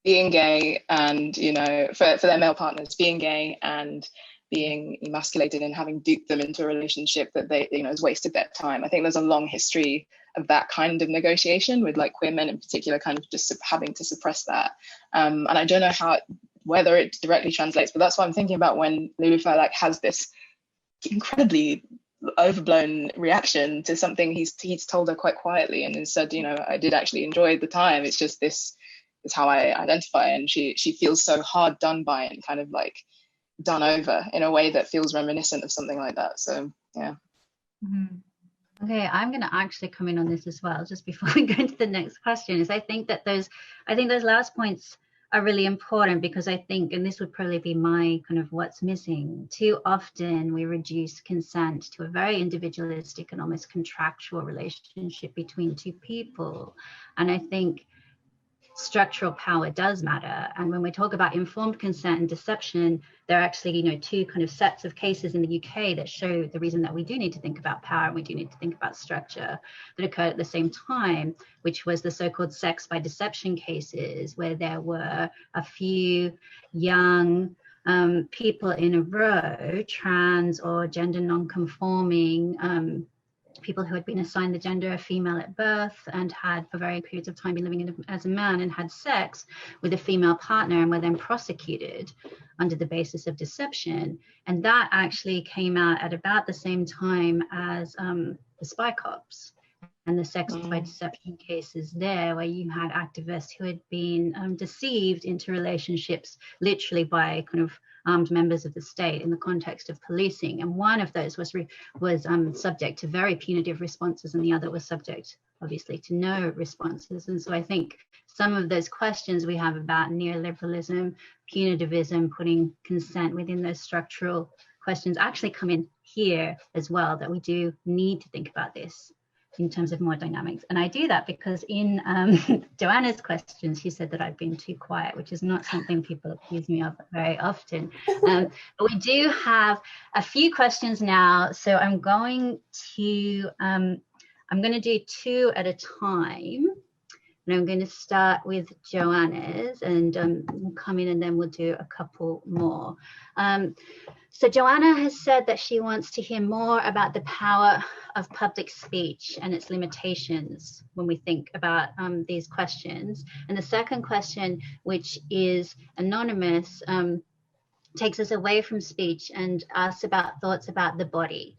being gay, and, you know, for their male partners, being gay and being emasculated and having duped them into a relationship that they, you know, has wasted their time. I think there's a long history of that kind of negotiation with like queer men in particular, kind of just having to suppress that. And I don't know whether it directly translates, but that's what I'm thinking about when Lulufa like has this incredibly overblown reaction to something he's told her quite quietly, and has said, you know, I did actually enjoy the time. It's just this is how I identify. And she feels so hard done by and kind of like done over in a way that feels reminiscent of something like that. So yeah. Mm-hmm. Okay, I'm going to actually come in on this as well, just before we go into the next question. Is I think those last points are really important, because I think, and this would probably be my kind of what's missing, too often we reduce consent to a very individualistic and almost contractual relationship between two people. And I think structural power does matter. And when we talk about informed consent and deception, there are actually, you know, two kind of sets of cases in the UK that show the reason that we do need to think about power and we do need to think about structure that occurred at the same time, which was the so-called sex by deception cases, where there were a few young people in a row, trans or gender non-conforming people who had been assigned the gender of female at birth and had for varying periods of time been living as a man and had sex with a female partner, and were then prosecuted under the basis of deception. And that actually came out at about the same time as the spy cops and the sex by deception cases there, where you had activists who had been deceived into relationships literally by kind of armed members of the state in the context of policing. And one of those was subject to very punitive responses, and the other was subject, obviously, to no responses. And so I think some of those questions we have about neoliberalism, punitivism, putting consent within those structural questions actually come in here as well, that we do need to think about this in terms of more dynamics. And I do that because in Joanna's questions, she said that I've been too quiet, which is not something people accuse me of very often. But we do have a few questions now. So I'm going to do two at a time. And I'm going to start with Joanna's, and we'll come in and then we'll do a couple more. So Joanna has said that she wants to hear more about the power of public speech and its limitations when we think about these questions. And the second question, which is anonymous, takes us away from speech and asks about thoughts about the body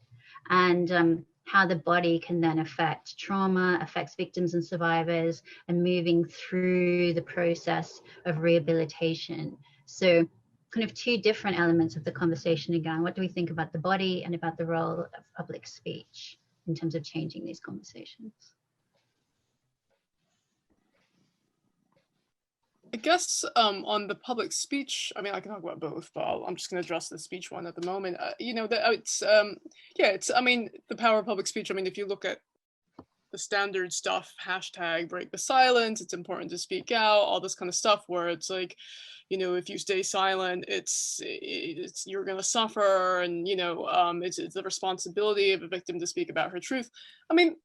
and how the body can then affect trauma, affects victims and survivors, and moving through the process of rehabilitation. So kind of two different elements of the conversation again. What do we think about the body and about the role of public speech in terms of changing these conversations? I guess on the public speech, I mean, I can talk about both, but I'm just going to address the speech one at the moment. You know, I mean, the power of public speech. I mean, if you look at the standard stuff, hashtag break the silence, it's important to speak out, all this kind of stuff, where it's like, you know, if you stay silent, it's you're going to suffer, and you know, it's the responsibility of a victim to speak about her truth. I mean,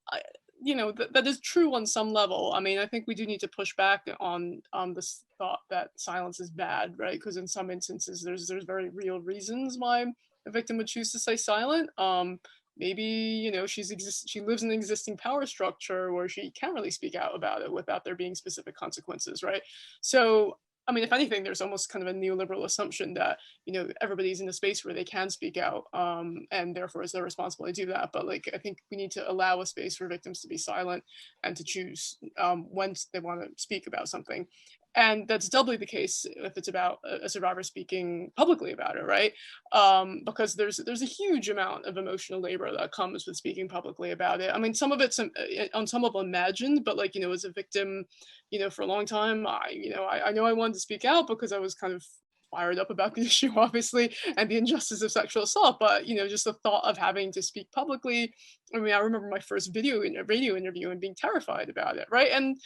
you know, that is true on some level. I mean, I think we do need to push back on this thought that silence is bad, right? Because in some instances, there's very real reasons why a victim would choose to stay silent. Maybe, you know, she lives in an existing power structure where she can't really speak out about it without there being specific consequences, right? So, I mean, if anything, there's almost kind of a neoliberal assumption that, you know, everybody's in a space where they can speak out, and therefore is their responsibility to do that. But like, I think we need to allow a space for victims to be silent and to choose when they want to speak about something. And that's doubly the case if it's about a survivor speaking publicly about it, right? Because there's a huge amount of emotional labor that comes with speaking publicly about it. I mean, some of it's on some level imagined, but like, you know, as a victim, you know, for a long time, I know I wanted to speak out because I was kind of fired up about the issue, obviously, and the injustice of sexual assault. But, you know, just the thought of having to speak publicly. I mean, I remember my first radio interview and being terrified about it, right? And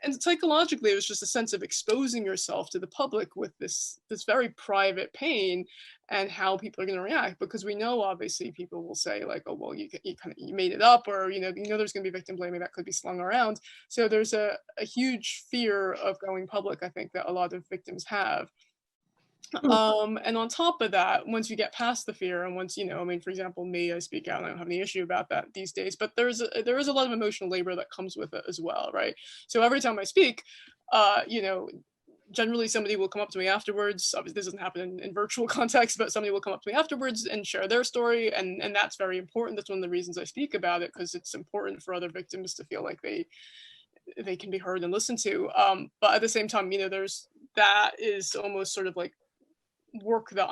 and psychologically, it was just a sense of exposing yourself to the public with this very private pain, and how people are going to react, because we know obviously people will say like, oh well, you made it up, or there's going to be victim blaming that could be slung around. So there's a huge fear of going public, I think, that a lot of victims have. And on top of that, once you get past the fear, and once, for example, me, I speak out, and I don't have any issue about that these days, but there is a lot of emotional labor that comes with it as well, right? So every time I speak, generally somebody will come up to me afterwards. Obviously this doesn't happen in virtual context, but somebody will come up to me afterwards and share their story, and that's very important. That's one of the reasons I speak about it, because it's important for other victims to feel like they can be heard and listened to. But at the same time, that is almost sort of like work that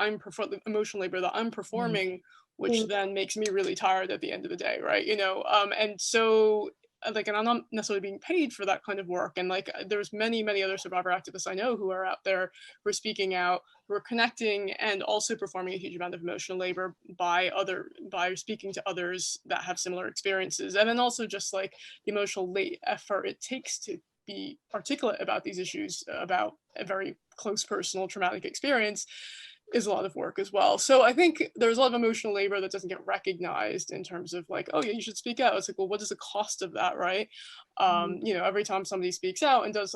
emotional labor that I'm performing, which then makes me really tired at the end of the day, right? And so and I'm not necessarily being paid for that kind of work. And there's many other survivor activists I know who are out there, who are speaking out, who are connecting, and also performing a huge amount of emotional labor by speaking to others that have similar experiences. And then also just the emotional effort it takes to be articulate about these issues, about a very close personal traumatic experience, is a lot of work as well. So I think there's a lot of emotional labor that doesn't get recognized in terms of oh yeah, you should speak out. It's well, what is the cost of that, right? Every time somebody speaks out and does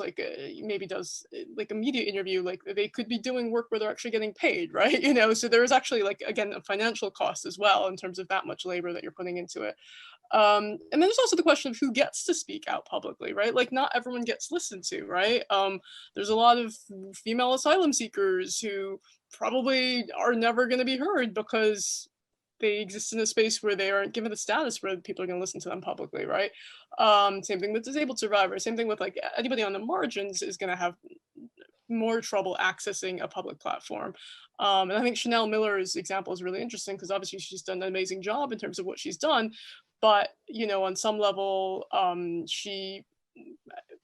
maybe does a media interview, they could be doing work where they're actually getting paid, right? So there is actually again a financial cost as well in terms of that much labor that you're putting into it. And then there's also the question of who gets to speak out publicly, right? Not everyone gets listened to, right? There's a lot of female asylum seekers who probably are never going to be heard because they exist in a space where they aren't given the status where people are going to listen to them publicly, right? Same thing with disabled survivors. Same thing with anybody on the margins is going to have more trouble accessing a public platform. And I think Chanel Miller's example is really interesting, because obviously she's done an amazing job in terms of what she's done. But, on some level, she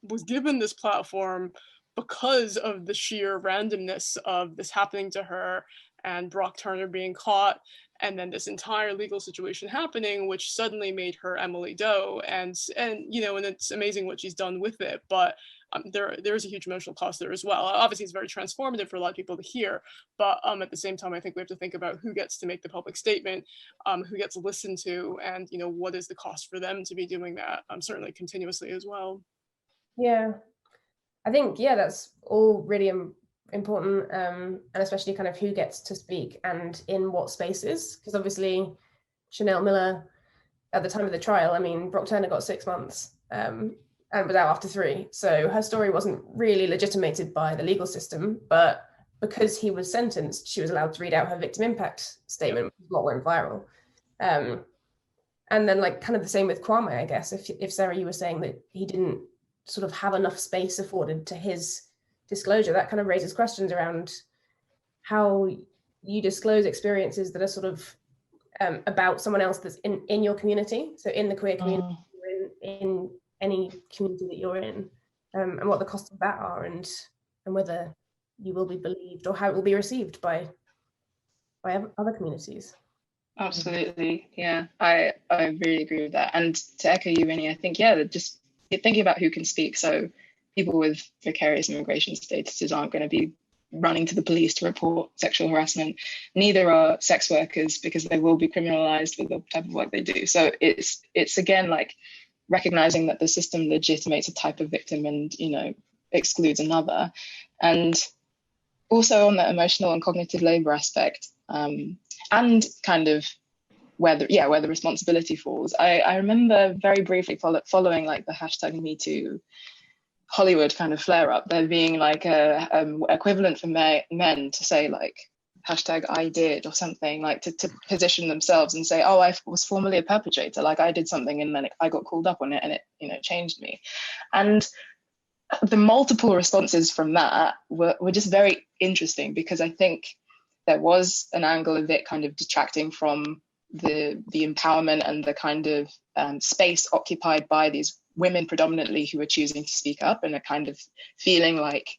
was given this platform because of the sheer randomness of this happening to her, and Brock Turner being caught, and then this entire legal situation happening, which suddenly made her Emily Doe. And it's amazing what she's done with it. But there is a huge emotional cost there as well. Obviously, it's very transformative for a lot of people to hear, but at the same time, I think we have to think about who gets to make the public statement, who gets listened to, and what is the cost for them to be doing that, certainly continuously as well. Yeah, I think that's all really important, and especially kind of who gets to speak and in what spaces, because obviously Chanel Miller, at the time of the trial, Brock Turner got 6 months. And was out after 3. So her story wasn't really legitimated by the legal system, but because he was sentenced, she was allowed to read out her victim impact statement, which is what went viral. And then kind of the same with Kwame, I guess. If Sarah, you were saying that he didn't sort of have enough space afforded to his disclosure, that kind of raises questions around how you disclose experiences that are sort of about someone else that's in your community. So in the queer community, in any community that you're in, and what the costs of that are, and whether you will be believed or how it will be received by other communities. Absolutely, yeah, I really agree with that. And to echo you, Winnie, I think just thinking about who can speak. So people with precarious immigration statuses aren't going to be running to the police to report sexual harassment. Neither are sex workers, because they will be criminalized with the type of work they do. So it's again recognizing that the system legitimates a type of victim and excludes another. And also on the emotional and cognitive labor aspect, and kind of where the responsibility falls. I remember very briefly following the hashtag #MeToo Hollywood kind of flare up, there being a equivalent for men to say hashtag I did or something, to position themselves and say, oh, I was formerly a perpetrator, I did something and then I got called up on it and it changed me. And the multiple responses from that were just very interesting, because I think there was an angle of it kind of detracting from the empowerment and the kind of space occupied by these women predominantly who were choosing to speak up, and a kind of feeling like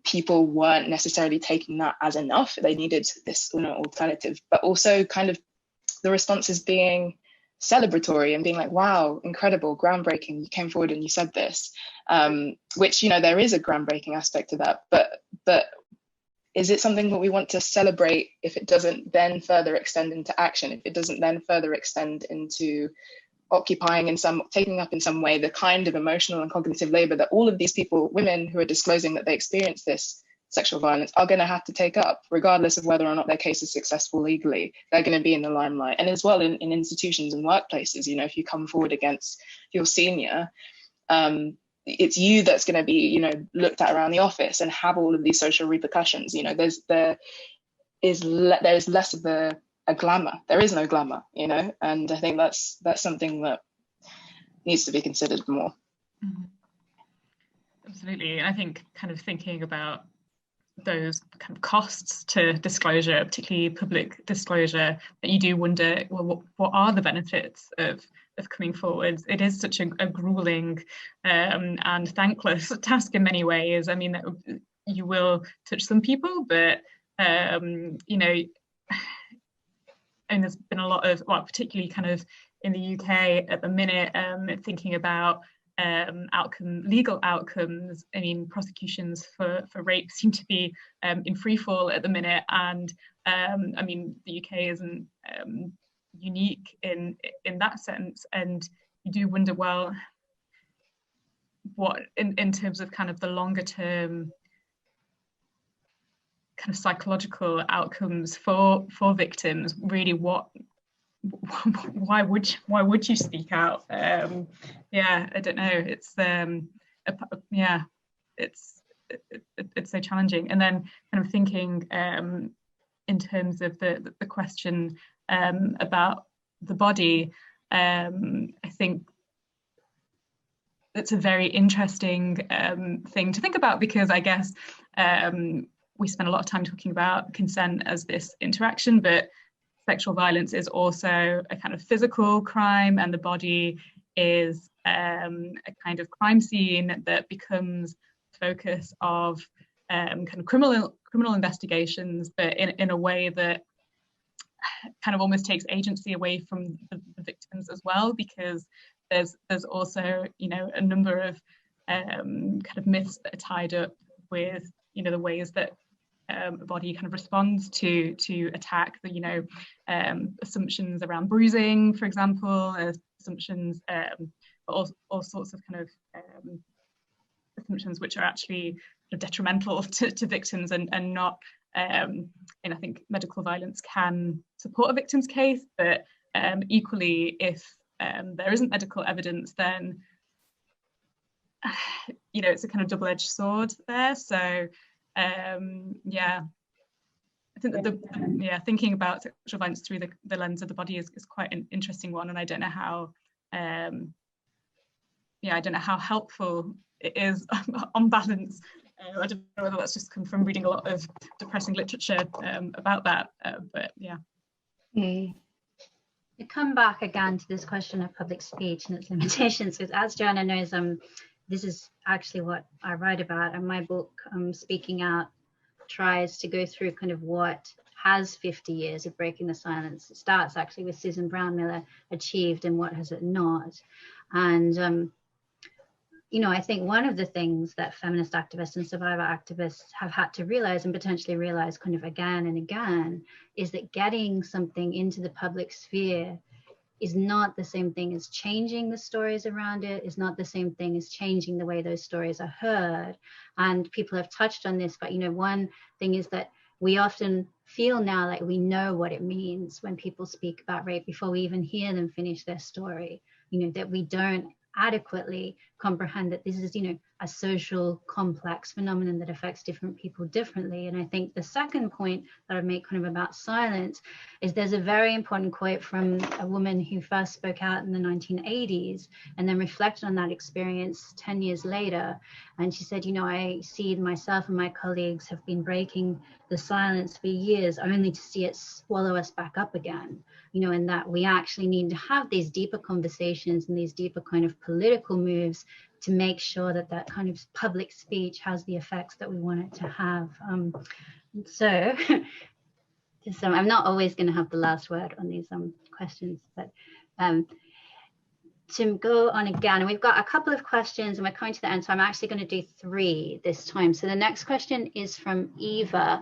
people weren't necessarily taking that as enough. They needed this alternative, but also kind of the responses being celebratory and being like, wow, incredible, groundbreaking, you came forward and you said this, which, you know, there is a groundbreaking aspect to that, but is it something that we want to celebrate if it doesn't then further extend into action, if it doesn't then further extend into taking up in some way the kind of emotional and cognitive labor that all of these people, women who are disclosing that they experience this sexual violence, are going to have to take up, regardless of whether or not their case is successful legally. They're going to be in the limelight. And as well in institutions and workplaces, you know, if you come forward against your senior, it's you that's going to be, you know, looked at around the office and have all of these social repercussions. You know, there is less of a glamour. There is no glamour, you know, and I think that's something that needs to be considered more. Mm-hmm. Absolutely. And I think kind of thinking about those kind of costs to disclosure, particularly public disclosure, that you do wonder, well, what are the benefits of coming forward? It is such a grueling and thankless task in many ways. I mean, you will touch some people, but you know, and there's been a lot of, well, particularly kind of in the UK at the minute, thinking about legal outcomes. I mean, prosecutions for rape seem to be in free fall at the minute, and I mean, the UK isn't unique in that sense, and you do wonder, well, what in terms of kind of the longer term kind of psychological outcomes for victims, really, why would you speak out? Yeah, I don't know, it's yeah, it's so challenging. And then kind of thinking in terms of the question about the body, I think it's a very interesting thing to think about, because I guess we spend a lot of time talking about consent as this interaction, but sexual violence is also a kind of physical crime, and the body is a kind of crime scene that becomes focus of kind of criminal investigations, but in a way that kind of almost takes agency away from the victims as well, because there's also, you know, a number of kind of myths that are tied up with, you know, the ways that a body kind of responds to attack, the, you know, assumptions around bruising, for example, assumptions, but all sorts of kind of assumptions which are actually detrimental to victims and not, and I think medical violence can support a victim's case, but equally, if there isn't medical evidence, then, you know, it's a kind of double-edged sword there. So yeah, I think that thinking about sexual violence through the lens of the body is quite an interesting one, and I don't know how I don't know how helpful it is on balance. I don't know whether that's just come from reading a lot of depressing literature about that, but yeah. To come back again to this question of public speech and its limitations, because as Joanna knows, this is actually what I write about, and my book, Speaking Out, tries to go through kind of what has 50 years of breaking the silence. It starts actually with Susan Brown Miller achieved and what has it not. And you know, I think one of the things that feminist activists and survivor activists have had to realize, and potentially realize kind of again and again, is that getting something into the public sphere is not the same thing as changing the stories around it, is not the same thing as changing the way those stories are heard. And people have touched on this, but, you know, one thing is that we often feel now like we know what it means when people speak about rape before we even hear them finish their story, you know, that we don't adequately comprehend that this is, you know, a social complex phenomenon that affects different people differently. And I think the second point that I make kind of about silence is there's a very important quote from a woman who first spoke out in the 1980s and then reflected on that experience 10 years later. And she said, you know, I see myself and my colleagues have been breaking the silence for years only to see it swallow us back up again, you know, and that we actually need to have these deeper conversations and these deeper kind of political moves to make sure that that kind of public speech has the effects that we want it to have. So I'm not always going to have the last word on these questions, but to go on again, and we've got a couple of questions and we're coming to the end, so I'm actually going to do 3 this time. So the next question is from Eva,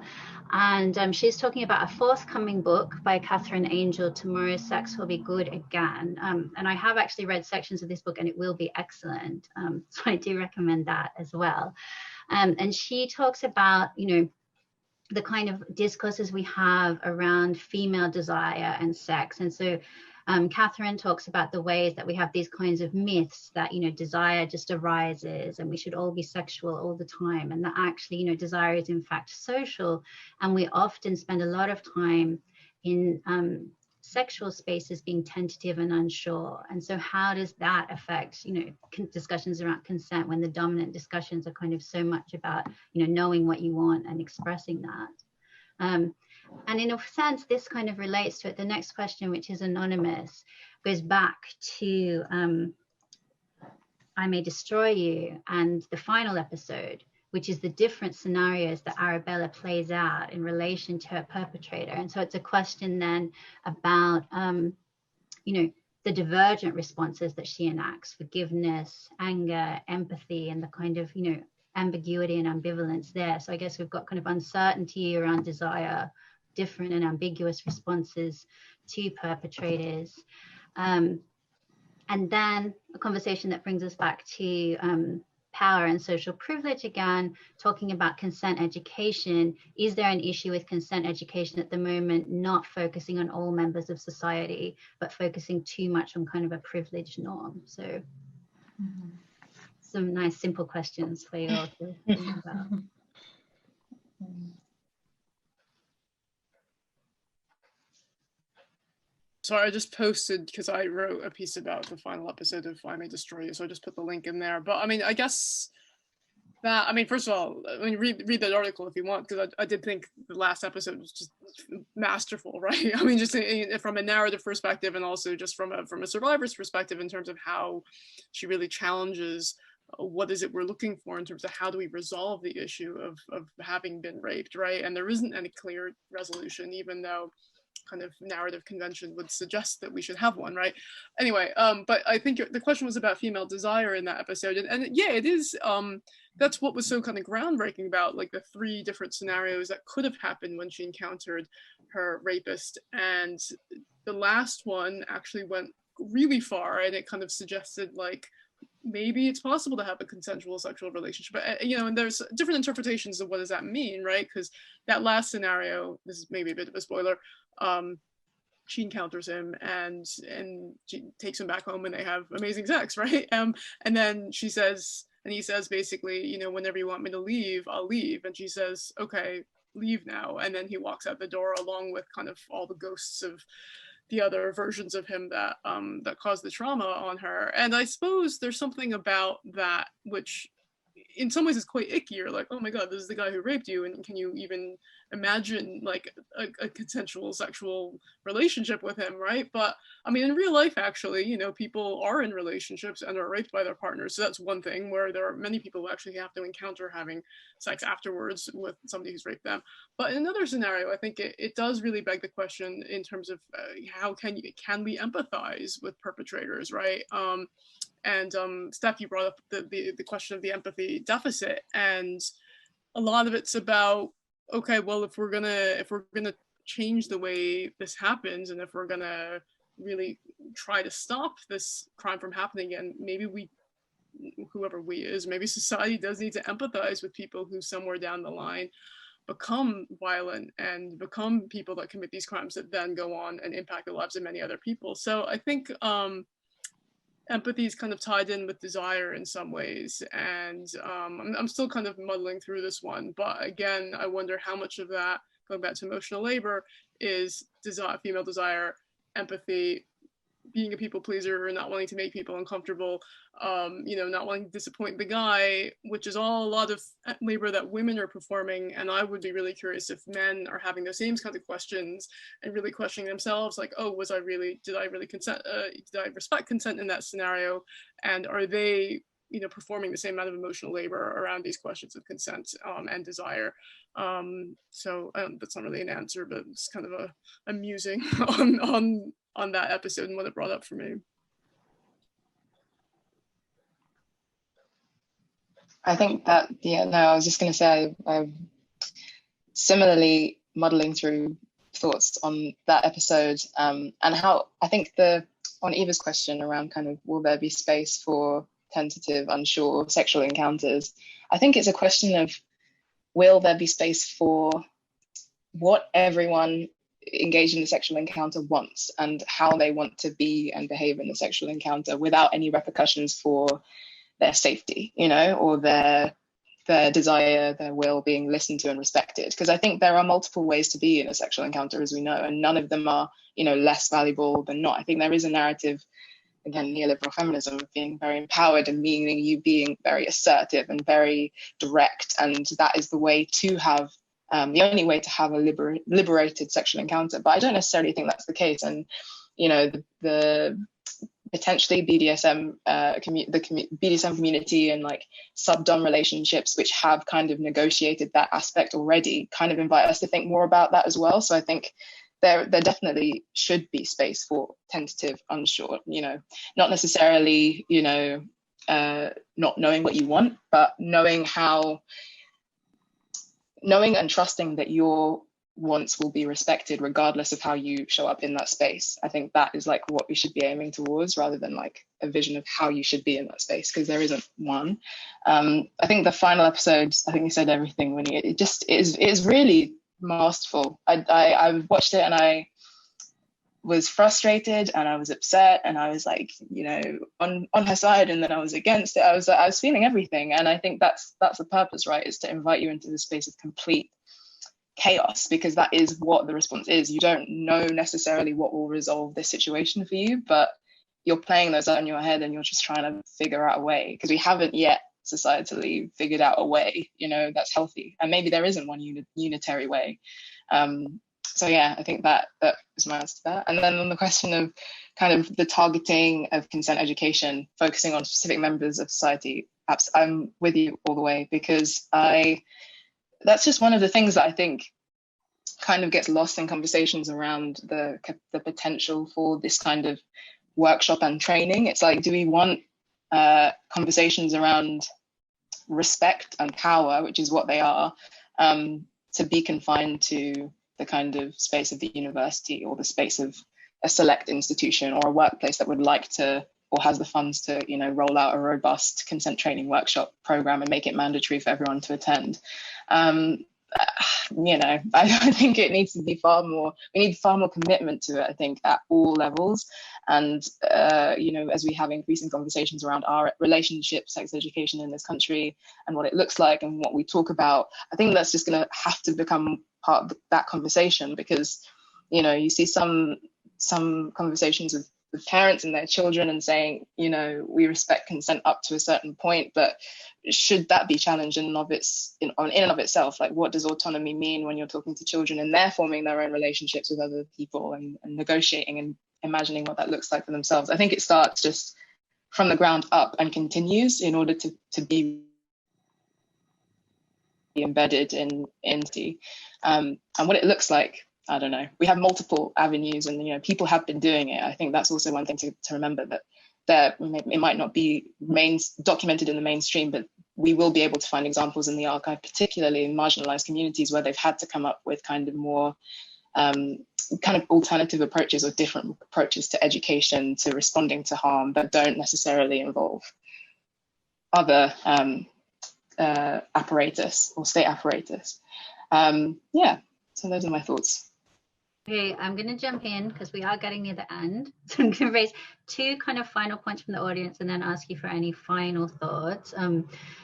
and she's talking about a forthcoming book by Catherine Angel, Tomorrow's Sex Will Be Good Again, and I have actually read sections of this book and it will be excellent, so I do recommend that as well. And she talks about, you know, the kind of discourses we have around female desire and sex. And so Catherine talks about the ways that we have these kinds of myths that, you know, desire just arises and we should all be sexual all the time, and that actually, you know, desire is in fact social, and we often spend a lot of time in sexual spaces being tentative and unsure. And so how does that affect, you know, discussions around consent when the dominant discussions are kind of so much about, you know, knowing what you want and expressing that. And in a sense, this kind of relates to it. The next question, which is anonymous, goes back to I May Destroy You and the final episode, which is the different scenarios that Arabella plays out in relation to her perpetrator. And so it's a question then about, you know, the divergent responses that she enacts: forgiveness, anger, empathy, and the kind of, you know, ambiguity and ambivalence there. So I guess we've got kind of uncertainty around desire, different and ambiguous responses to perpetrators. And then a conversation that brings us back to power and social privilege again, talking about consent education. Is there an issue with consent education at the moment not focusing on all members of society, but focusing too much on kind of a privileged norm? So some nice simple questions for you all to think about. So I just posted, because I wrote a piece about the final episode of I May Destroy You, so I just put the link in there. But I mean, I guess that, I mean, first of all, I mean, read that article if you want, because I did think the last episode was just masterful, right? I mean, just from a narrative perspective, and also just from a survivor's perspective in terms of how she really challenges what is it we're looking for in terms of how do we resolve the issue of having been raped, right? And there isn't any clear resolution, even though kind of narrative convention would suggest that we should have one, right? Anyway, but I think the question was about female desire in that episode, and yeah, it is. That's what was so kind of groundbreaking about, like, the 3 different scenarios that could have happened when she encountered her rapist, and the last one actually went really far, and it kind of suggested, like, maybe it's possible to have a consensual sexual relationship, but you know, and there's different interpretations of what does that mean, right? Because that last scenario, this is maybe a bit of a spoiler, she encounters him and she takes him back home and they have amazing sex, right? And then she says, and he says basically, you know, whenever you want me to leave, I'll leave. And she says, okay, leave now. And then he walks out the door along with kind of all the ghosts of the other versions of him that that caused the trauma on her. And I suppose there's something about that which in some ways is quite icky. You're like, oh my God, this is the guy who raped you. And can you even imagine like a consensual sexual relationship with him, right? But I mean, in real life, actually, you know, people are in relationships and are raped by their partners. So that's one thing where there are many people who actually have to encounter having sex afterwards with somebody who's raped them. But in another scenario, I think it does really beg the question in terms of how can we empathize with perpetrators, right? And Steph, you brought up the question of the empathy deficit, and a lot of it's about, okay, well, if we're gonna change the way this happens, and if we're gonna really try to stop this crime from happening again, maybe whoever we is, maybe society does need to empathize with people who somewhere down the line become violent and become people that commit these crimes that then go on and impact the lives of many other people. So I think empathy is kind of tied in with desire in some ways, and I'm still kind of muddling through this one, but again, I wonder how much of that, going back to emotional labor, is female desire, empathy, being a people pleaser, not wanting to make people uncomfortable, you know, not wanting to disappoint the guy, which is all a lot of labor that women are performing. And I would be really curious if men are having the same kind of questions and really questioning themselves, like, oh, did I really consent? Did I respect consent in that scenario? And are they, you know, performing the same amount of emotional labor around these questions of consent and desire? So that's not really an answer, but it's kind of a musing on on that episode and what it brought up for me. I think that, I was just going to say, I'm similarly muddling through thoughts on that episode, and how I think on Eva's question around kind of, will there be space for tentative, unsure sexual encounters? I think it's a question of, will there be space for what everyone engaged in the sexual encounter wants and how they want to be and behave in the sexual encounter without any repercussions for their safety, or their desire, their will being listened to and respected. Because I think there are multiple ways to be in a sexual encounter, as we know, and none of them are, less valuable than not. I think there is a narrative, again, neoliberal feminism, of being very empowered and meaning you being very assertive and very direct. And that is the way to have, the only way to have a liberated sexual encounter. But I don't necessarily think that's the case. And, the potentially BDSM, the BDSM community and like sub-dom relationships, which have kind of negotiated that aspect already, kind of invite us to think more about that as well. So I think there definitely should be space for tentative, unsure, not necessarily, not knowing what you want, but knowing and trusting that your wants will be respected regardless of how you show up in that space. I think that is like what we should be aiming towards, rather than like a vision of how you should be in that space, because there isn't one. I think the final episode, I think you said everything, when it is really masterful. I watched it and I was frustrated and I was upset and I was like, on her side, and then I was against it. I was feeling everything, and I think that's the purpose, right? Is to invite you into the space of complete chaos, because that is what the response is. You don't know necessarily what will resolve this situation for you, but you're playing those out in your head and you're just trying to figure out a way, because we haven't yet societally figured out a way, that's healthy. And maybe there isn't one unitary way. So yeah, I think that was my answer to that. And then on the question of kind of the targeting of consent education, focusing on specific members of society, perhaps I'm with you all the way, because that's just one of the things that I think kind of gets lost in conversations around the potential for this kind of workshop and training. It's like, do we want conversations around respect and power, which is what they are, to be confined to the kind of space of the university or the space of a select institution or a workplace that would like to, or has the funds to, roll out a robust consent training workshop program and make it mandatory for everyone to attend? I think it needs to be we need far more commitment to it, I think, at all levels. And, as we have increasing conversations around our relationship, sex education in this country and what it looks like and what we talk about, I think that's just going to have to become part of that conversation, because, you see some conversations with parents and their children and saying, we respect consent up to a certain point, but should that be challenged in and of itself? Like, what does autonomy mean when you're talking to children and they're forming their own relationships with other people and negotiating and imagining what that looks like for themselves? I think it starts just from the ground up and continues in order to be embedded in entity. And what it looks like, I don't know. We have multiple avenues, and people have been doing it. I think that's also one thing to remember, that it might not be documented in the mainstream, but we will be able to find examples in the archive, particularly in marginalized communities where they've had to come up with kind of more kind of alternative approaches or different approaches to education, to responding to harm, that don't necessarily involve other apparatus or state apparatus. So those are my thoughts. Okay, I'm going to jump in because we are getting near the end. So I'm going to raise two kind of final points from the audience and then ask you for any final thoughts.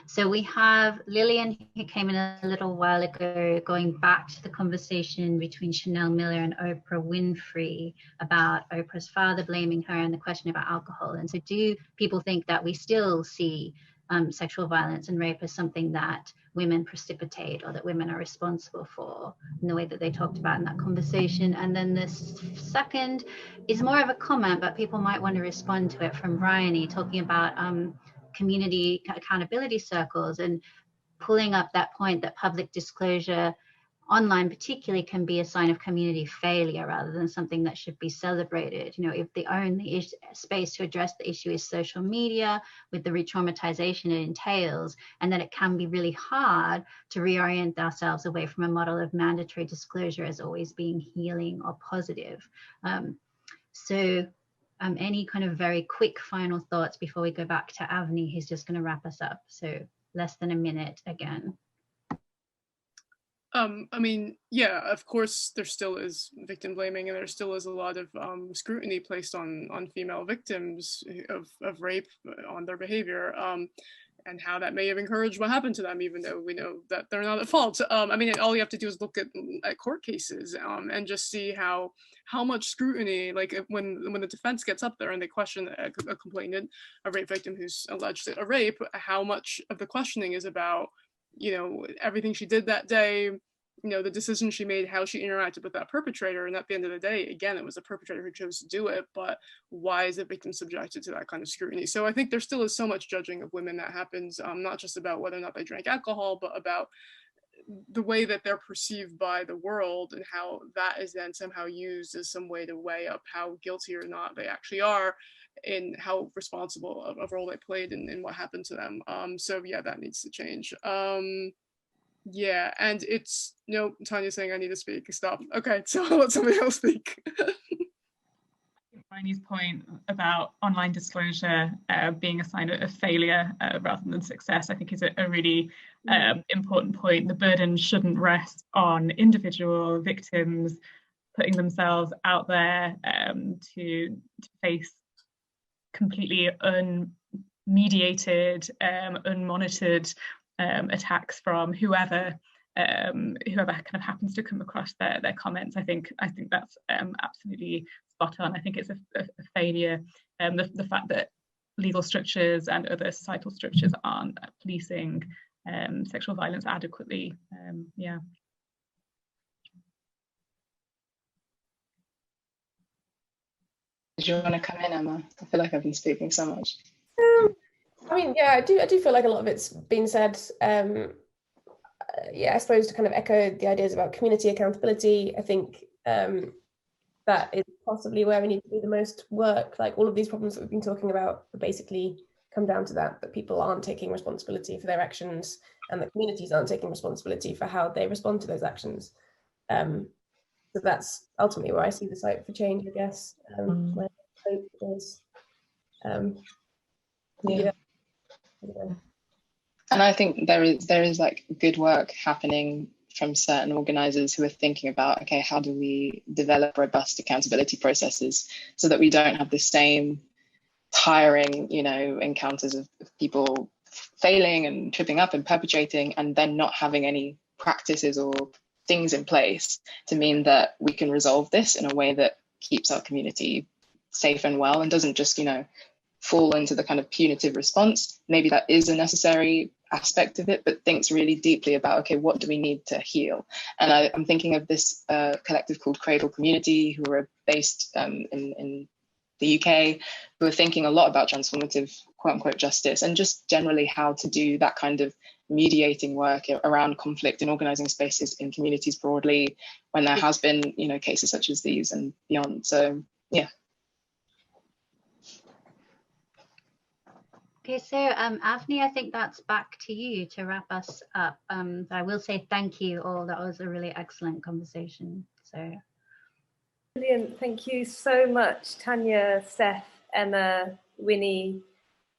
So we have Lillian, who came in a little while ago, going back to the conversation between Chanel Miller and Oprah Winfrey about Oprah's father blaming her and the question about alcohol. And so do people think that we still see sexual violence and rape as something that women precipitate or that women are responsible for, in the way that they talked about in that conversation? And then this second is more of a comment, but people might want to respond to it, from Bryony, talking about community accountability circles and pulling up that point that public disclosure online particularly can be a sign of community failure rather than something that should be celebrated. You know, if the only space to address the issue is social media with the re-traumatization it entails, and that it can be really hard to reorient ourselves away from a model of mandatory disclosure as always being healing or positive. Any kind of very quick final thoughts before we go back to Avni, who's just going to wrap us up. So less than a minute again. I mean, yeah, of course, there still is victim blaming, and there still is a lot of scrutiny placed on female victims of rape on their behavior, and how that may have encouraged what happened to them, even though we know that they're not at fault. I mean, all you have to do is look at court cases and just see how much scrutiny, like when the defense gets up there and they question a complainant, a rape victim who's alleged a rape, how much of the questioning is about, you know, everything she did that day, you know, the decision she made, how she interacted with that perpetrator. And at the end of the day, again, it was the perpetrator who chose to do it, but why is the victim subjected to that kind of scrutiny? So I think there still is so much judging of women that happens, not just about whether or not they drank alcohol, but about the way that they're perceived by the world, and how that is then somehow used as some way to weigh up how guilty or not they actually are, and how responsible of a role they played in what happened to them. So yeah, that needs to change. Yeah, and it's, no, Tanya's saying I need to speak. Stop. Okay, so I'll let somebody else speak. Bryony's point about online disclosure being a sign of failure rather than success, I think is a really important point. The burden shouldn't rest on individual victims putting themselves out there to face completely unmediated, unmonitored attacks from whoever kind of happens to come across their comments. I think that's absolutely spot on. I think it's a failure. The fact that legal structures and other societal structures aren't policing sexual violence adequately. Yeah. Did you want to come in, Emma? I feel like I've been speaking so much. I mean, yeah, I do feel like a lot of it's been said. Yeah, I suppose to kind of echo the ideas about community accountability, I think that is possibly where we need to do the most work. Like all of these problems that we've been talking about basically come down to that people aren't taking responsibility for their actions, and the communities aren't taking responsibility for how they respond to those actions. So that's ultimately where I see the site for change, I guess. Where hope is. Yeah. And I think there is like good work happening from certain organizers who are thinking about, okay, how do we develop robust accountability processes so that we don't have the same tiring, you know, encounters of people failing and tripping up and perpetrating, and then not having any practices or things in place to mean that we can resolve this in a way that keeps our community safe and well, and doesn't just, you know, fall into the kind of punitive response. Maybe that is a necessary aspect of it, but thinks really deeply about, okay, what do we need to heal? And I'm thinking of this collective called Cradle Community, who are based in the UK, who are thinking a lot about transformative quote unquote justice, and just generally how to do that kind of mediating work around conflict and organizing spaces in communities broadly when there has been, you know, cases such as these and beyond. So yeah. Okay, so Avni, I think that's back to you to wrap us up. I will say thank you all. That was a really excellent conversation. So brilliant. Thank you so much, Tanya, Steph, Emma, Winnie,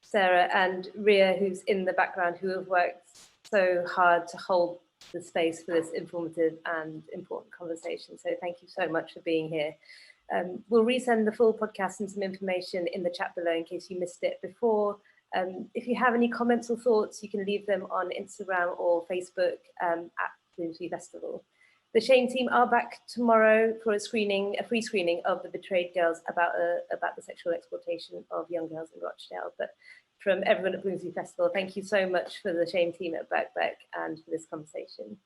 Sarah, and Ria, who's in the background, who have worked so hard to hold the space for this informative and important conversation. So thank you so much for being here. We'll resend the full podcast and some information in the chat below in case you missed it before. If you have any comments or thoughts, you can leave them on Instagram or Facebook at Bloomsbury Festival. The Shame team are back tomorrow for a free screening of The Betrayed Girls about the sexual exploitation of young girls in Rochdale. But from everyone at Bloomsbury Festival, thank you so much for the Shame team at Birkbeck and for this conversation.